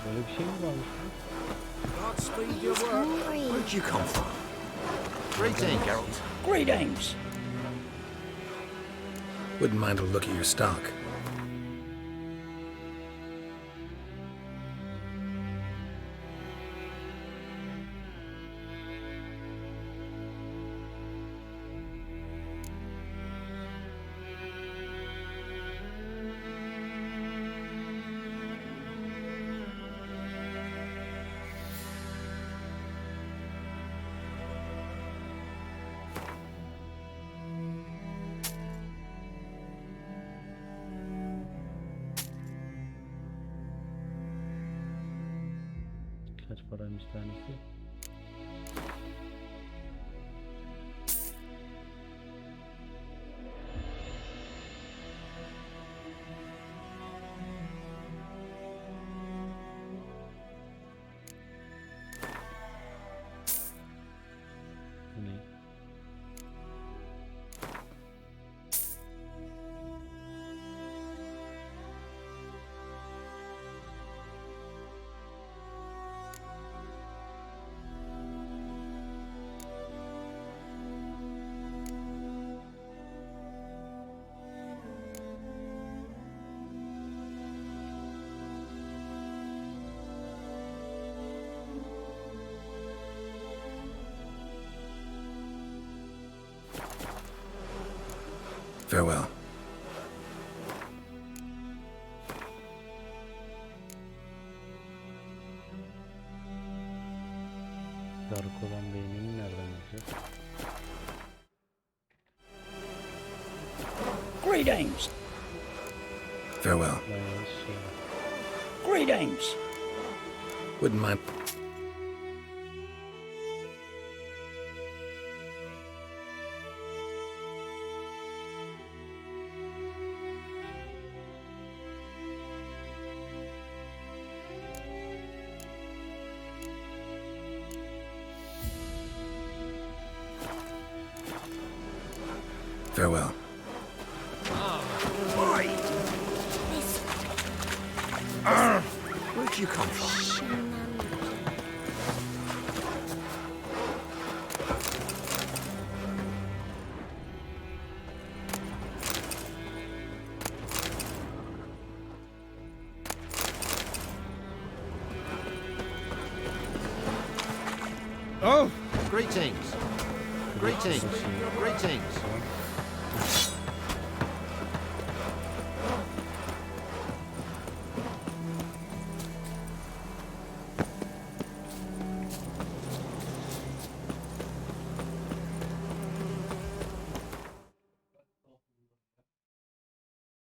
Böyle bir şey mi varmış? Godspeed your work. Where'd you come from? Greetings, Geralt. Greetings. Wouldn't mind a look at your stock. Kaç paraymış tanesi? Farewell. Dark olan beynini nereden bulacağız? Greetings. Farewell. Greetings. Wouldn't mind. Farewell. Where'd you come from? Oh! Greetings! Greetings! Greetings!